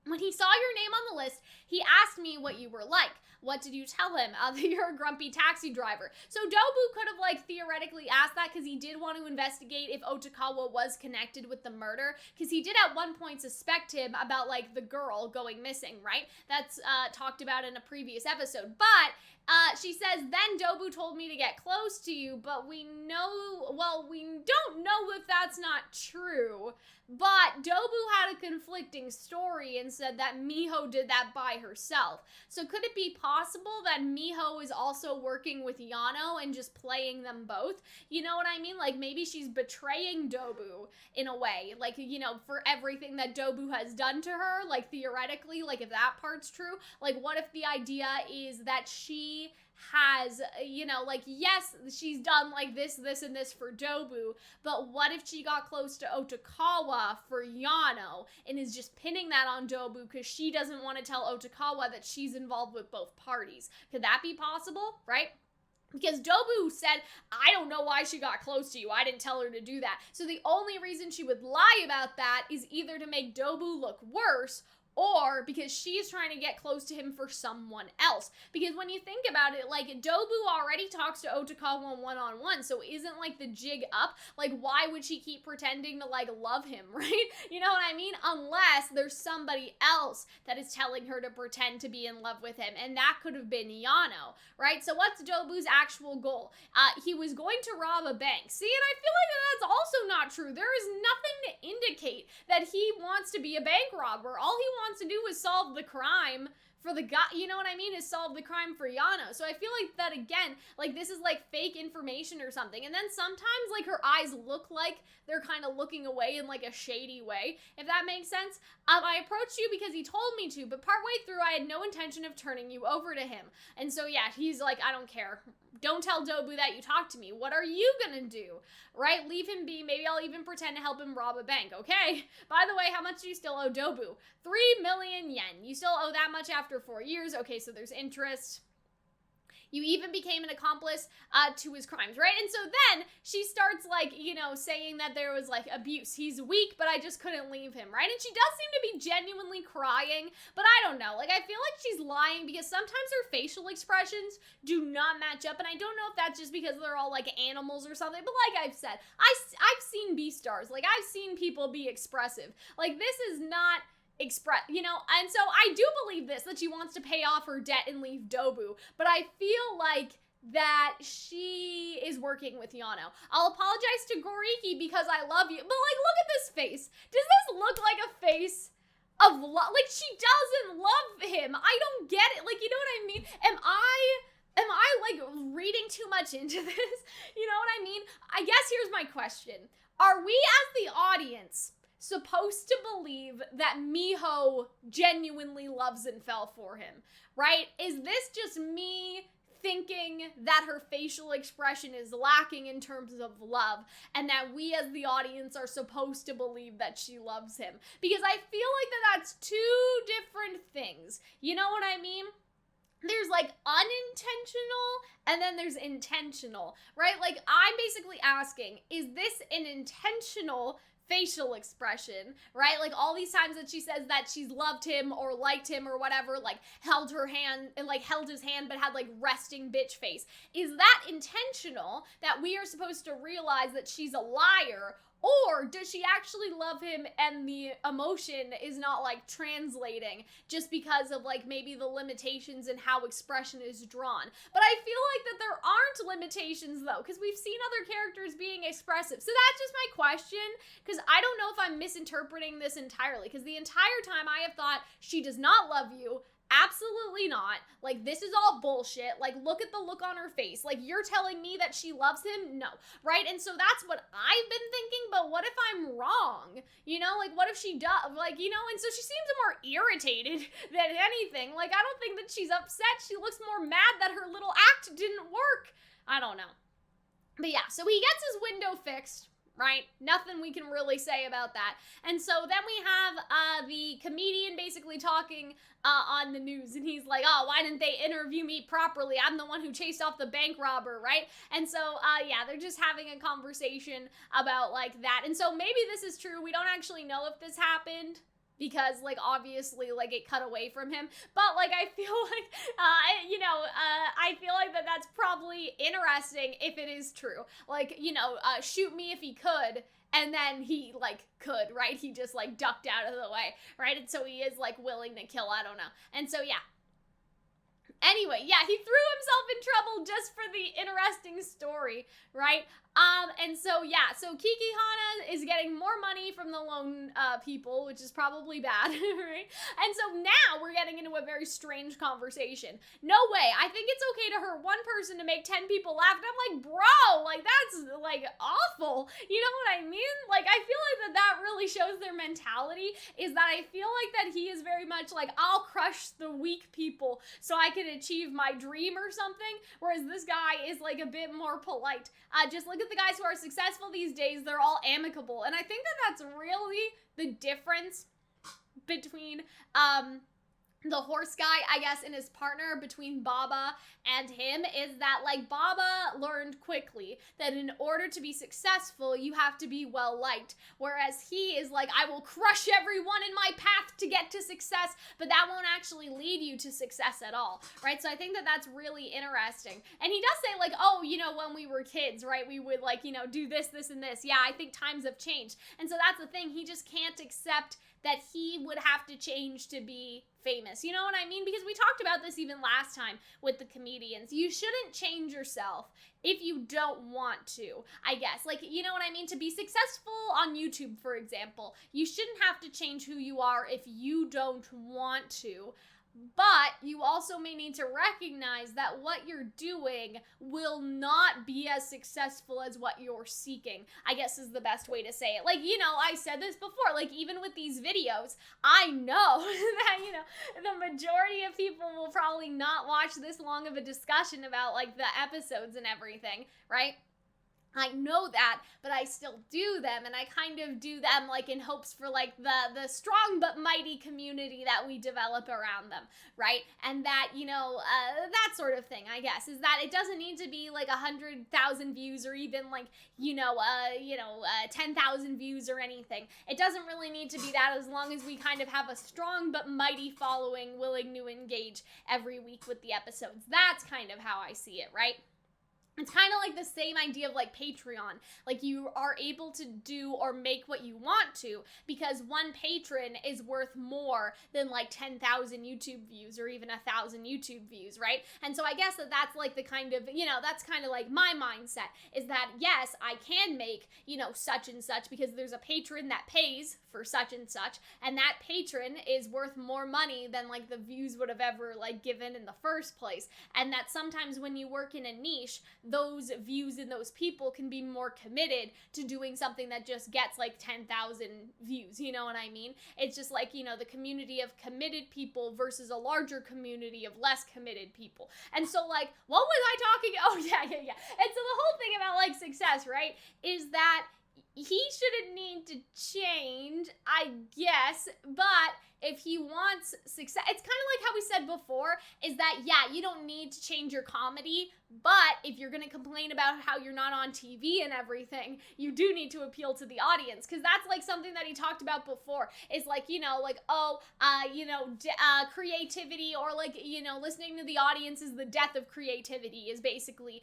when he saw your name on the list, he asked me what you were like. What did you tell him? That you're a grumpy taxi driver. So Dobu could have, like, theoretically asked that because he did want to investigate if Odokawa was connected with the murder, because he did at one point suspect him about, like, the girl going missing, right? That's talked about in a previous episode. But she says, then Dobu told me to get close to you, but we don't know if that's not true. But Dobu had a conflicting story and said that Miho did that by herself. So could it be possible that Miho is also working with Yano and just playing them both? You know what I mean? Like, maybe she's betraying Dobu in a way, like, you know, for everything that Dobu has done to her, like, theoretically, like, if that part's true, like, what if the idea is that she has, you know, like, yes, she's done, like, this, and this for Dobu, but what if she got close to Odokawa for Yano and is just pinning that on Dobu because she doesn't want to tell Odokawa that she's involved with both parties? Could that be possible, right? Because Dobu said, I don't know why she got close to you. I didn't tell her to do that. So the only reason she would lie about that is either to make Dobu look worse, or because she's trying to get close to him for someone else. Because when you think about it, like, Dobu already talks to Odokawa one-on-one, so isn't, like, the jig up? Like, why would she keep pretending to, like, love him, right? You know what I mean? Unless there's somebody else that is telling her to pretend to be in love with him, and that could have been Yano, right? So what's Dobu's actual goal? He was going to rob a bank. See, and I feel like that's also not true. There is nothing to indicate that he wants to be a bank robber. All he wants to do is solve the crime for the guy, you know what I mean, is solve the crime for Yano. So I feel like that, again, like, this is, like, fake information or something. And then sometimes, like, her eyes look like they're kind of looking away in, like, a shady way, if that makes sense. I approached you because he told me to, but partway through, I had no intention of turning you over to him. And so, yeah, he's like, I don't care. Don't tell Dobu that you talked to me. What are you gonna do? Right? Leave him be. Maybe I'll even pretend to help him rob a bank, okay? By the way, how much do you still owe Dobu? 3 million yen. You still owe that much after 4 years. Okay, so there's interest. You even became an accomplice to his crimes, right? And so then she starts, like, you know, saying that there was, like, abuse. He's weak, but I just couldn't leave him, right? And she does seem to be genuinely crying, but I don't know. Like, I feel like she's lying because sometimes her facial expressions do not match up, and I don't know if that's just because they're all, like, animals or something, but like I've said, I've seen Beastars. Like, I've seen people be expressive. Like, this is not you know, and so I do believe this, that she wants to pay off her debt and leave Dobu, but I feel like that she is working with Yano. I'll apologize to Goriki because I love you, but like, look at this face. Does this look like a face of love? Like, she doesn't love him. I don't get it. Like, you know what I mean? Am I like reading too much into this? You know what I mean? I guess here's my question. Are we as the audience supposed to believe that Miho genuinely loves and fell for him, right? Is this just me thinking that her facial expression is lacking in terms of love, and that we as the audience are supposed to believe that she loves him? Because I feel like that's two different things. You know what I mean? There's like unintentional and then there's intentional, right? Like, I'm basically asking, is this an intentional facial expression, right? Like, all these times that she says that she's loved him or liked him or whatever, like held her hand and like held his hand but had like resting bitch face. Is that intentional, that we are supposed to realize that she's a liar? Or does she actually love him and the emotion is not like translating just because of like maybe the limitations in how expression is drawn? But I feel like that there aren't limitations though, because we've seen other characters being expressive. So that's just my question, because I don't know if I'm misinterpreting this entirely, because the entire time I have thought she does not love you. Absolutely not. Like, this is all bullshit. Like, look at the look on her face. Like, you're telling me that she loves him? No. Right? And so that's what I've been thinking, but what if I'm wrong? You know, like, what if she does? Like, you know, and so she seems more irritated than anything. Like, I don't think that she's upset. She looks more mad that her little act didn't work. I don't know. But yeah, so he gets his window fixed. Right? Nothing we can really say about that. And so then we have the comedian basically talking on the news, and he's like, oh, why didn't they interview me properly? I'm the one who chased off the bank robber, right? And so, yeah, they're just having a conversation about like that. And so maybe this is true. We don't actually know if this happened, because like obviously like it cut away from him, but like I feel like I feel like that's probably interesting if it is true. Like, shoot me if he could, and then he like could, right? He just like ducked out of the way, right? And so he is like willing to kill, I don't know. And so yeah, anyway, yeah, he threw himself in trouble just for the interesting story, right? And so, yeah, so Kakihana is getting more money from the loan people, which is probably bad, right? And so now we're getting into a very strange conversation. No way, I think it's okay to hurt one person to make 10 people laugh. And I'm like, bro, like, that's, like, awful. You know what I mean? Like, I feel like that really shows their mentality, is that I feel like that he is very much like, I'll crush the weak people so I can achieve my dream or something, whereas this guy is, like, a bit more polite. Just look at the guys who are successful these days, they're all amicable. And I think that that's really the difference between the horse guy, I guess, and his partner, between Baba and him, is that, like, Baba learned quickly that in order to be successful, you have to be well-liked, whereas he is like, I will crush everyone in my path to get to success, but that won't actually lead you to success at all, right? So I think that that's really interesting. And he does say, like, oh, when we were kids, right, we would, like, do this, this, and this. Yeah, I think times have changed. And so that's the thing, he just can't accept that he would have to change to be famous. You know what I mean? Because we talked about this even last time with the comedians. You shouldn't change yourself if you don't want to, I guess. Like, you know what I mean? To be successful on YouTube, for example, you shouldn't have to change who you are if you don't want to. But you also may need to recognize that what you're doing will not be as successful as what you're seeking, I guess is the best way to say it. Like, I said this before, like, even with these videos, I know that, the majority of people will probably not watch this long of a discussion about, like, the episodes and everything, right? I know that, but I still do them, and I kind of do them, like, in hopes for, like, the strong but mighty community that we develop around them, right? And that, that sort of thing, I guess, is that it doesn't need to be, like, 100,000 views or even, like, 10,000 views or anything. It doesn't really need to be that, as long as we kind of have a strong but mighty following willing to engage every week with the episodes. That's kind of how I see it, right? It's kind of like the same idea of like Patreon. Like you are able to do or make what you want to because one patron is worth more than like 10,000 YouTube views or even 1,000 YouTube views, right? And so I guess that's like the kind of, that's kind of like my mindset is that yes, I can make, such and such because there's a patron that pays for such and such, and that patron is worth more money than like the views would have ever like given in the first place. And that sometimes when you work in a niche, those views and those people can be more committed to doing something that just gets like 10,000 views, you know what I mean? It's just like, the community of committed people versus a larger community of less committed people. And so like, what was I talking? Oh yeah. And so the whole thing about like success, right, is that he shouldn't need to change, I guess, but if he wants success, it's kind of like how we said before, is that, yeah, you don't need to change your comedy, but if you're going to complain about how you're not on TV and everything, you do need to appeal to the audience, because that's like something that he talked about before, is like, creativity, or like, listening to the audience is the death of creativity, is basically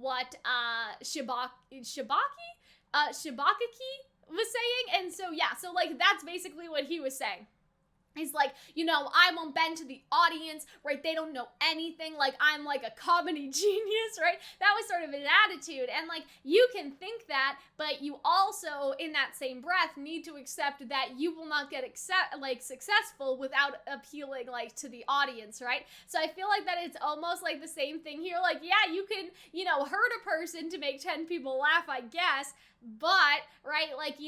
what Shibakaki was saying. And so yeah, so like that's basically what he was saying. He's like, I won't bend to the audience, right? They don't know anything. Like, I'm like a comedy genius, right? That was sort of his attitude. And like, you can think that, but you also, in that same breath, need to accept that you will not get successful without appealing like to the audience, right? So I feel like that it's almost like the same thing here. Like, yeah, you can, hurt a person to make 10 people laugh, I guess. But, right, like,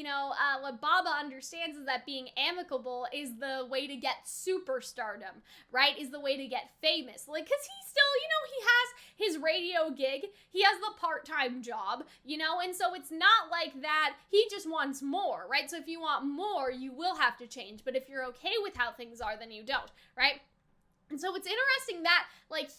what Baba understands is that being amicable is the way to get superstardom, right? Is the way to get famous. Like, because he still, he has his radio gig, he has the part-time job, and so it's not like that he just wants more, right? So if you want more, you will have to change. But if you're okay with how things are, then you don't, right? And so it's interesting that, like,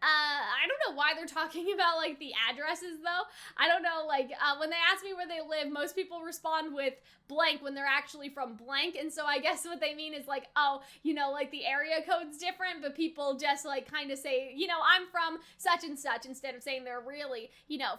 I don't know why they're talking about, like, the addresses, though. I don't know, like, when they ask me where they live, most people respond with blank when they're actually from blank, and so I guess what they mean is, like, oh, like, the area code's different, but people just, like, kind of say, I'm from such and such, instead of saying they're really,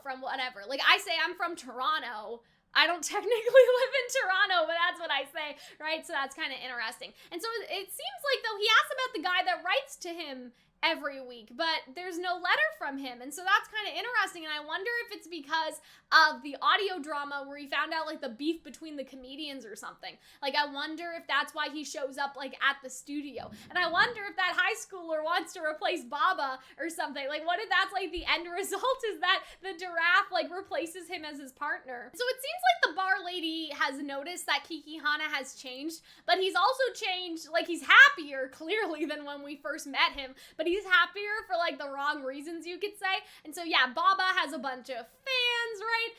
from whatever. Like, I say I'm from Toronto. I don't technically live in Toronto, but that's what I say, right? So that's kind of interesting. And so it seems like, though, he asks about the guy that writes to him every week, but there's no letter from him, and so that's kind of interesting, and I wonder if it's because of the audio drama where he found out, like, the beef between the comedians or something. Like, I wonder if that's why he shows up, like, at the studio, and I wonder if that high schooler wants to replace Baba or something. Like, what if that's, like, the end result is that the giraffe, like, replaces him as his partner? So it seems like the bar lady has noticed that Kakihana has changed, but he's also changed, like, he's happier, clearly, than when we first met him, but he's happier for, like, the wrong reasons, you could say. And so, yeah, Baba has a bunch of fans, right?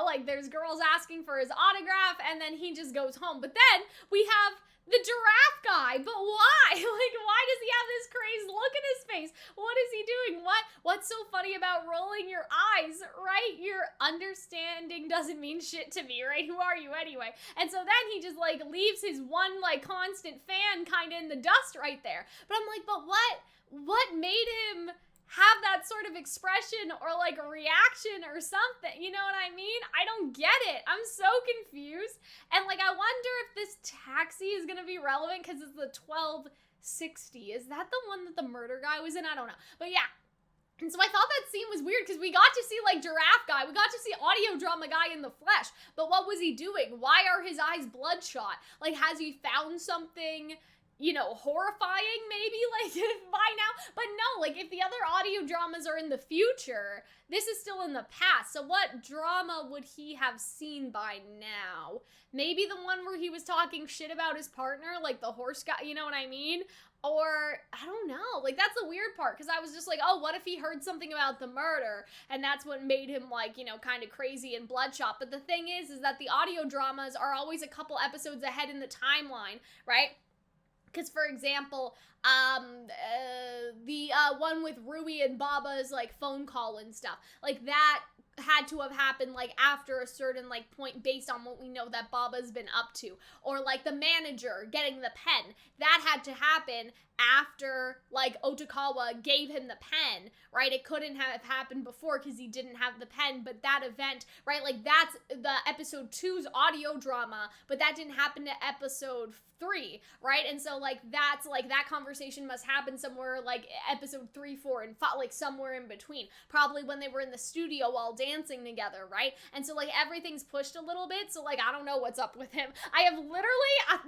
Like, there's girls asking for his autograph, and then he just goes home. But then we have the giraffe guy, but why? Like, why does he have this crazed look in his face? What is he doing? What's so funny about rolling your eyes, right? Your understanding doesn't mean shit to me, right? Who are you anyway? And so then he just, like, leaves his one, like, constant fan kind of in the dust right there. But I'm like, but what made him have that sort of expression or like a reaction or something? You know what I mean? I don't get it. I'm so confused. And like, I wonder if this taxi is gonna be relevant because it's the 1260. Is that the one that the murder guy was in? I don't know. But yeah. And so I thought that scene was weird because we got to see like giraffe guy, we got to see audio drama guy in the flesh, but what was he doing? Why are his eyes bloodshot? Like, has he found something, horrifying maybe, like, by now? But no, like, if the other audio dramas are in the future, this is still in the past. So what drama would he have seen by now? Maybe the one where he was talking shit about his partner, like the horse guy, you know what I mean? Or, I don't know, like, that's the weird part, because I was just like, oh, what if he heard something about the murder, and that's what made him, like, kind of crazy and bloodshot? But the thing is that the audio dramas are always a couple episodes ahead in the timeline, right? Because, for example, the one with Rui and Baba's, like, phone call and stuff, like, that had to have happened, like, after a certain, like, point based on what we know that Baba's been up to. Or, like, the manager getting the pen, that had to happen after, like, Odokawa gave him the pen, right? It couldn't have happened before because he didn't have the pen, but that event, right? Like, that's the episode 2's audio drama, but that didn't happen to episode 3, right? And so, like, that's, like, that conversation must happen somewhere, like, episode 3, 4, and 5, like, somewhere in between. Probably when they were in the studio all dancing together, right? And so, like, everything's pushed a little bit, so, like, I don't know what's up with him. I have literally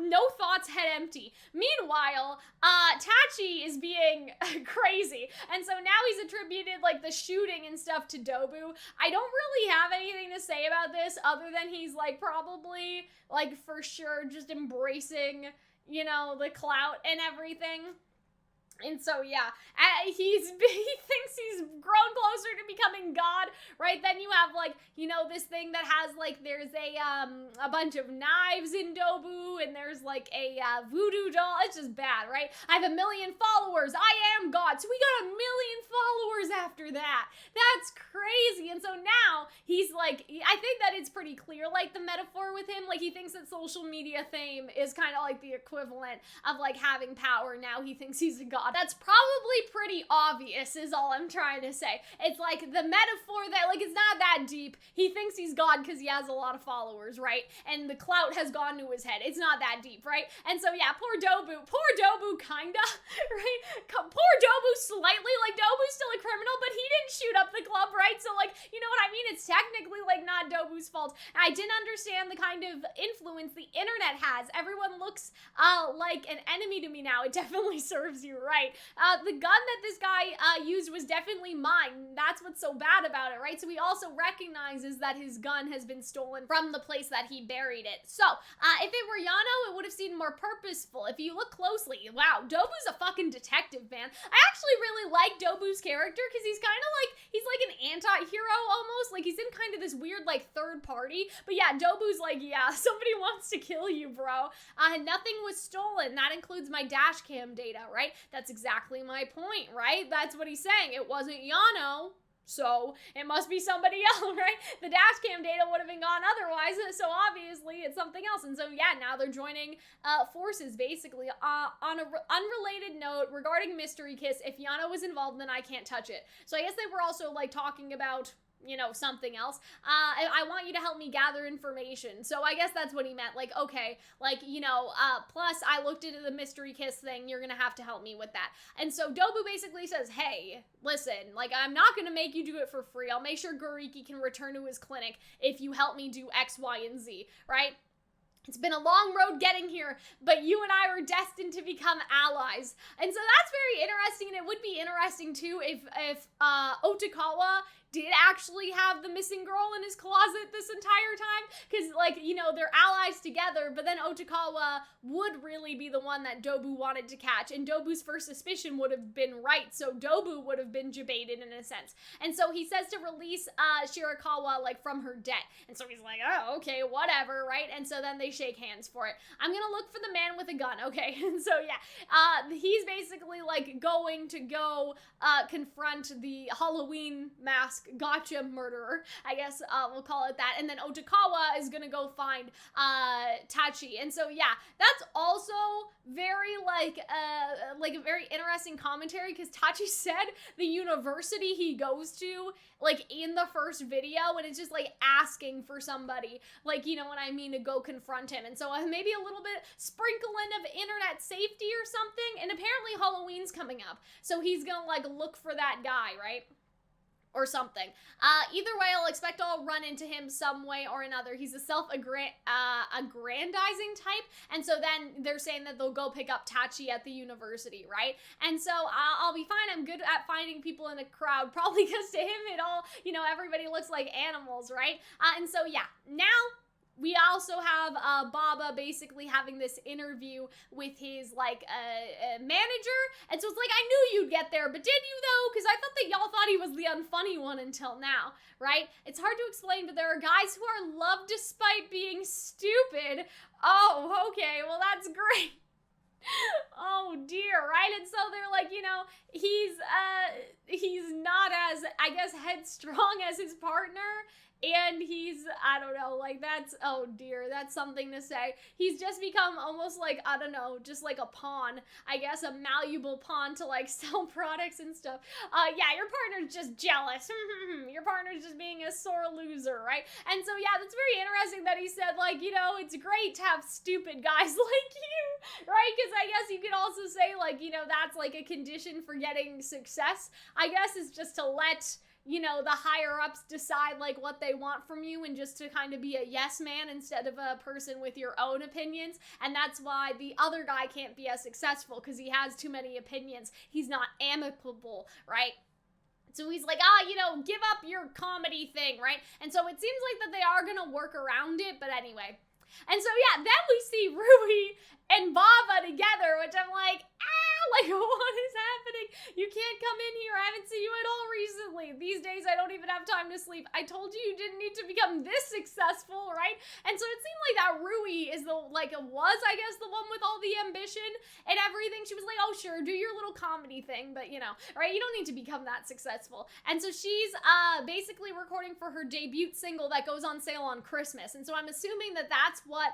no thoughts, head empty. Meanwhile, Tachi is being crazy, and so now he's attributed, like, the shooting and stuff to Dobu. I don't really have anything to say about this other than he's, like, probably, like, for sure just embracing, you know, the clout and everything. And so, yeah, he thinks he's grown closer to becoming God, right? Then you have, like, you know, this thing that has, like, there's a bunch of knives in Dobu, and there's, like, a voodoo doll. It's just bad, right? I have 1 million followers. I am God. So we got 1 million followers after that. That's crazy. And so now he's, like, I think that it's pretty clear, like, the metaphor with him. Like, he thinks that social media fame is kind of like the equivalent of, like, having power. Now he thinks he's a God. That's probably pretty obvious, is all I'm trying to say. It's like the metaphor that, like, it's not that deep. He thinks he's God because he has a lot of followers, right? And the clout has gone to his head. It's not that deep, right? And so, yeah, poor Dobu, kinda, right? Poor Dobu slightly, like, Dobu's still a criminal, but he didn't shoot up the club, right? So, like, you know what I mean? It's technically, like, not Dobu's fault. And I didn't understand the kind of influence the internet has. Everyone looks, like an enemy to me now. It definitely serves you right. The gun that this guy used was definitely mine. That's what's so bad about it, right? So he also recognizes that his gun has been stolen from the place that he buried it. So, if it were Yano, it would have seemed more purposeful. If you look closely, wow, Dobu's a fucking detective, man. I actually really like Dobu's character because he's kind of like, he's like an anti-hero almost. Like, he's in kind of this weird, like, third party. But yeah, Dobu's like, yeah, somebody wants to kill you, bro. Nothing was stolen. That includes my dash cam data, right? That's exactly my point, right? That's what he's saying. It wasn't Yano, so it must be somebody else, right? The dash cam data would have been gone otherwise, so obviously it's something else. And so, yeah, now they're joining forces, basically. On an unrelated note, regarding Mystery Kiss, if Yano was involved, then I can't touch it. So I guess they were also, like, talking about, you know, something else. I want you to help me gather information. So I guess that's what he meant. Like, okay, like, you know, plus I looked into the Mystery Kiss thing. You're gonna have to help me with that. And so Dobu basically says, hey, listen, like, I'm not gonna make you do it for free. I'll make sure Goriki can return to his clinic if you help me do X, Y, and Z, right? It's been a long road getting here, but you and I were destined to become allies. And so that's very interesting, and it would be interesting, too, if Odokawa did actually have the missing girl in his closet this entire time, because, like, you know, they're allies together, but then Odokawa would really be the one that Dobu wanted to catch, and Dobu's first suspicion would have been right, so Dobu would have been jebaited in a sense. And so he says to release Shirakawa, like, from her debt, and so he's like, oh, okay, whatever, right? And so then they shake hands for it. I'm gonna look for the man with a gun, okay? And so, yeah, he's basically, like, going to go confront the Halloween mask gotcha murderer, I guess we'll call it that, and then Odokawa is gonna go find Tachi. And so, yeah, that's also very, like a very interesting commentary, because Tachi said the university he goes to, like, in the first video, and it's just, like, asking for somebody, like, you know what I mean, to go confront him. And so maybe a little bit sprinkling of internet safety or something, and apparently Halloween's coming up, so he's gonna, like, look for that guy, right? Or something. Either way, I'll expect I'll run into him some way or another. He's a self-aggrandizing type, and so then they're saying that they'll go pick up Tachi at the university, right? And so I'll be fine. I'm good at finding people in a crowd, probably because to him it all, you know, everybody looks like animals, right? And so, yeah, now we also have Baba basically having this interview with his, like, manager, and so it's like, I knew you'd get there, but did you, though? Because I thought that y'all thought he was the unfunny one until now, right? It's hard to explain, but there are guys who are loved despite being stupid. Oh, okay, well, that's great. Oh dear, right? And so they're like, you know, he's he's not as, I guess, headstrong as his partner. And he's, I don't know, like that's, oh dear, that's something to say. He's just become almost like, I don't know, just like a pawn, I guess, a malleable pawn to like sell products and stuff. Yeah, your partner's just jealous. Your partner's just being a sore loser, right? And so, yeah, that's very interesting that he said, like, you know, it's great to have stupid guys like you, right? Because I guess you could also say, like, you know, that's like a condition for getting success. I guess it's just to let, you know, the higher ups decide like what they want from you and just to kind of be a yes man instead of a person with your own opinions. And that's why the other guy can't be as successful, because he has too many opinions. He's not amicable, right? So he's like, you know, give up your comedy thing, right? And so it seems like that they are gonna work around it, but anyway. And so yeah, then we see Rui and Baba together, which I'm like, like, what is happening? You can't come in here. I haven't seen you at all recently. These days, I don't even have time to sleep. I told you you didn't need to become this successful, right? And so it seemed like that Rui is I guess, the one with all the ambition and everything. She was like, oh, sure, do your little comedy thing, but, you know, right? You don't need to become that successful. And so she's basically recording for her debut single that goes on sale on Christmas. And so I'm assuming that that's what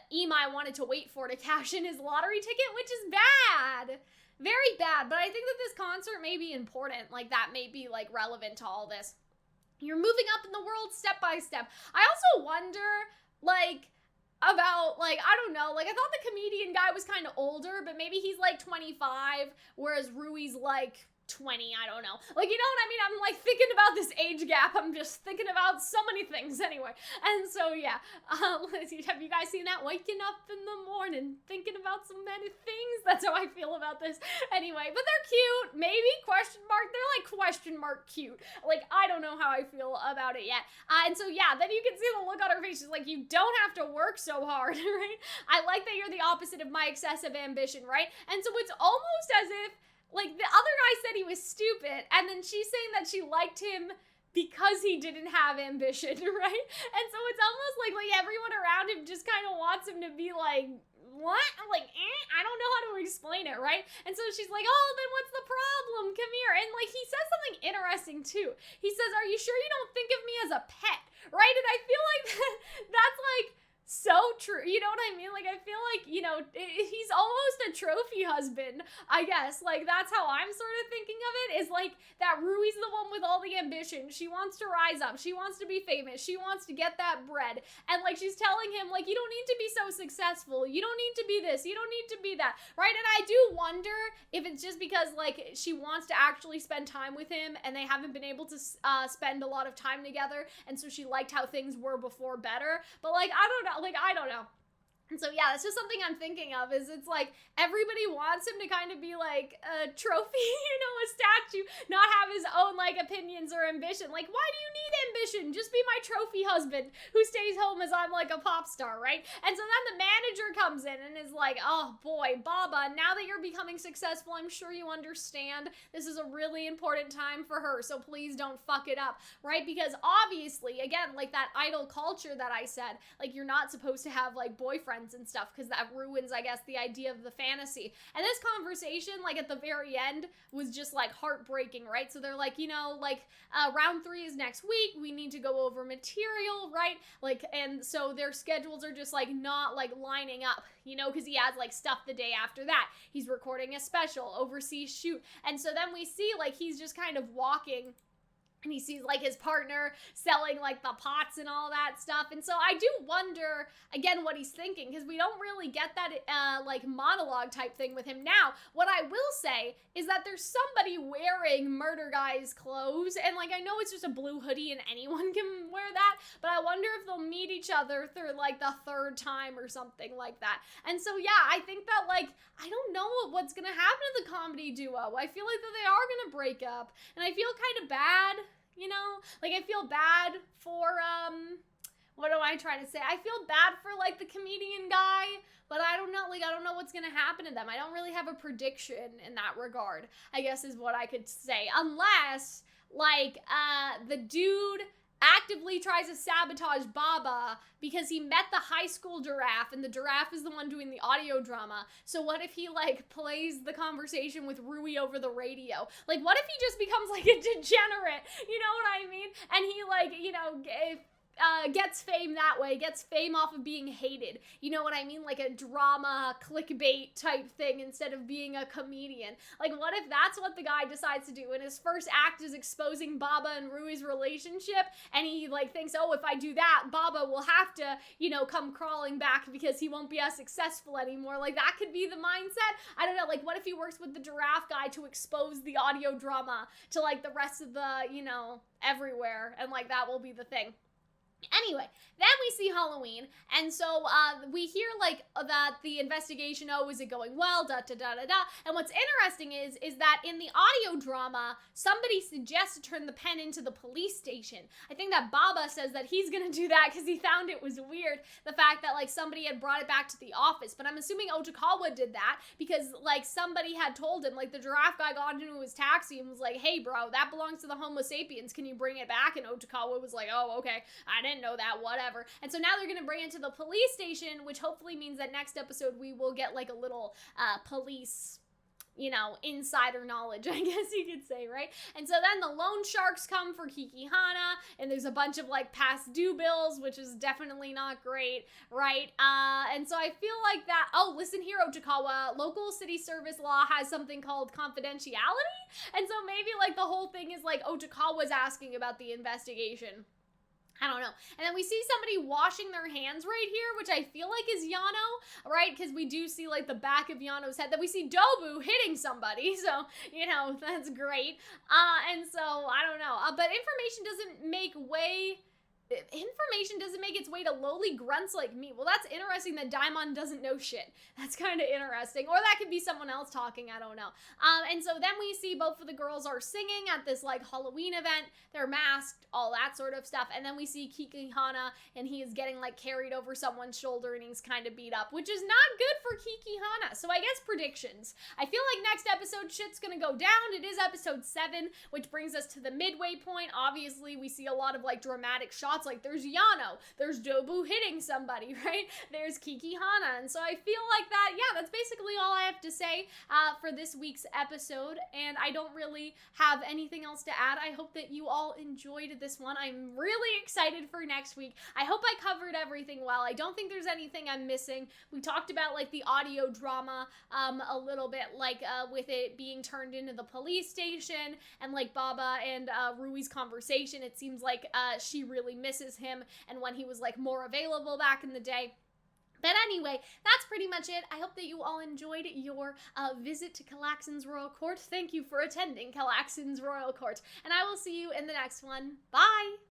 Imai wanted to wait for to cash in his lottery ticket, which is bad. Very bad. But I think that this concert may be important. Like, that may be, like, relevant to all this. You're moving up in the world step by step. I also wonder, like, about, like, I don't know, like, I thought the comedian guy was kind of older, but maybe he's, like, 25, whereas Rui's, like, 20, I don't know. Like, you know what I mean? I'm like thinking about this age gap. I'm just thinking about so many things anyway. And so, yeah. Let's see. Have you guys seen that? Waking up in the morning, thinking about so many things. That's how I feel about this. Anyway, but they're cute. Maybe? Question mark. They're like question mark cute. Like, I don't know how I feel about it yet. And so, yeah, then you can see the look on her face. She's like, you don't have to work so hard, right? I like that you're the opposite of my excessive ambition, right? And so it's almost as if, like, the other guy said he was stupid, and then she's saying that she liked him because he didn't have ambition, right? And so it's almost like everyone around him just kind of wants him to be like, what? Like, I don't know how to explain it, right? And so she's like, oh, then what's the problem? Come here. And, like, he says something interesting, too. He says, are you sure you don't think of me as a pet, right? And I feel like that's, like, so true. You know what I mean? Like, I feel like, you know, he's almost a trophy husband, I guess. Like, that's how I'm sort of thinking of it, is like that Rui's the one with all the ambition. She wants to rise up. She wants to be famous. She wants to get that bread. And, like, she's telling him, like, you don't need to be so successful. You don't need to be this. You don't need to be that, right? And I do wonder if it's just because, like, she wants to actually spend time with him and they haven't been able to spend a lot of time together. And so she liked how things were before better. But, like, I don't know. Like, I don't know. And so, yeah, that's just something I'm thinking of, is it's like everybody wants him to kind of be like a trophy, you know, a statue, not have his own, like, opinions or ambition. Like, why do you need ambition? Just be my trophy husband who stays home as I'm, like, a pop star, right? And so then the manager comes in and is like, oh, boy, Baba, now that you're becoming successful, I'm sure you understand this is a really important time for her, so please don't fuck it up, right? Because obviously, again, like that idol culture that I said, like, you're not supposed to have, like, boyfriends and stuff, because that ruins, I guess, the idea of the fantasy. And this conversation, like, at the very end was just, like, heartbreaking, right? So they're like, you know, like, round 3 is next week, we need to go over material, right? Like, and so their schedules are just, like, not, like, lining up, you know, because he has, like, stuff the day after that. He's recording a special, overseas shoot. And so then we see, like, he's just kind of walking, and he sees, like, his partner selling, like, the pots and all that stuff. And so I do wonder, again, what he's thinking, because we don't really get that, like, monologue type thing with him. Now, what I will say is that there's somebody wearing Murder Guy's clothes. And, like, I know it's just a blue hoodie and anyone can wear that, but I wonder if they'll meet each other through, like, the 3rd time or something like that. And so, yeah, I think that, like, I don't know what's gonna happen to the comedy duo. I feel like that they are gonna break up, and I feel kind of bad. You know, like, I feel bad for, what am I trying to say? I feel bad for, like, the comedian guy, but I don't know, like, I don't know what's gonna happen to them. I don't really have a prediction in that regard, I guess is what I could say. Unless, like, the dude actively tries to sabotage Baba because he met the high school giraffe, and the giraffe is the one doing the audio drama. So what if he, like, plays the conversation with Rui over the radio? Like, what if he just becomes, like, a degenerate? You know what I mean? And he, like, you know, gets fame that way, gets fame off of being hated. You know what I mean? Like a drama, clickbait type thing instead of being a comedian. Like, what if that's what the guy decides to do? And his first act is exposing Baba and Rui's relationship, and he, like, thinks, oh, if I do that, Baba will have to, you know, come crawling back because he won't be as successful anymore. Like, that could be the mindset. I don't know. Like, what if he works with the giraffe guy to expose the audio drama to, like, the rest of the, you know, everywhere, and, like, that will be the thing. Anyway, then we see Halloween, and so we hear, like, that the investigation, oh, is it going well, da-da-da-da-da, and what's interesting is that in the audio drama, somebody suggests to turn the pen into the police station. I think that Baba says that he's gonna do that because he found it was weird, the fact that, like, somebody had brought it back to the office, but I'm assuming Odokawa did that because, like, somebody had told him, like, the giraffe guy got into his taxi and was like, hey, bro, that belongs to the Homo sapiens, can you bring it back? And Odokawa was like, oh, okay, I didn't know that, whatever. And so now they're gonna bring it to the police station, which hopefully means that next episode we will get, like, a little police, you know, insider knowledge, I guess you could say, right? And so then the loan sharks come for Kakihana, and there's a bunch of, like, past due bills, which is definitely not great, right? And so I feel like that, oh, listen here, Odokawa, local city service law has something called confidentiality, and so maybe, like, the whole thing is, like, Odokawa's asking about the investigation. I don't know. And then we see somebody washing their hands right here, which I feel like is Yano, right? Because we do see, like, the back of Yano's head. Then we see Dobu hitting somebody, so, you know, that's great. And so, I don't know. But information doesn't make its way to lowly grunts like me. Well, that's interesting that Daimon doesn't know shit. That's kind of interesting. Or that could be someone else talking, I don't know. And so then we see both of the girls are singing at this, like, Halloween event. They're masked, all that sort of stuff. And then we see Kakihana, and he is getting, like, carried over someone's shoulder, and he's kind of beat up, which is not good for Kakihana. So I guess predictions. I feel like next episode shit's gonna go down. It is episode 7, which brings us to the midway point. Obviously, we see a lot of, like, dramatic shots. Like, there's Yano, there's Dobu hitting somebody, right? There's Kakihana, and so I feel like that, yeah, that's basically all I have to say for this week's episode, and I don't really have anything else to add. I hope that you all enjoyed this one. I'm really excited for next week. I hope I covered everything well. I don't think there's anything I'm missing. We talked about, like, the audio drama a little bit, like, with it being turned into the police station, and, like, Baba and Rui's conversation. It seems like she really misses him, and when he was, like, more available back in the day. But anyway, that's pretty much it. I hope that you all enjoyed your visit to Calxiyn's Royal Court. Thank you for attending Calxiyn's Royal Court, and I will see you in the next one. Bye!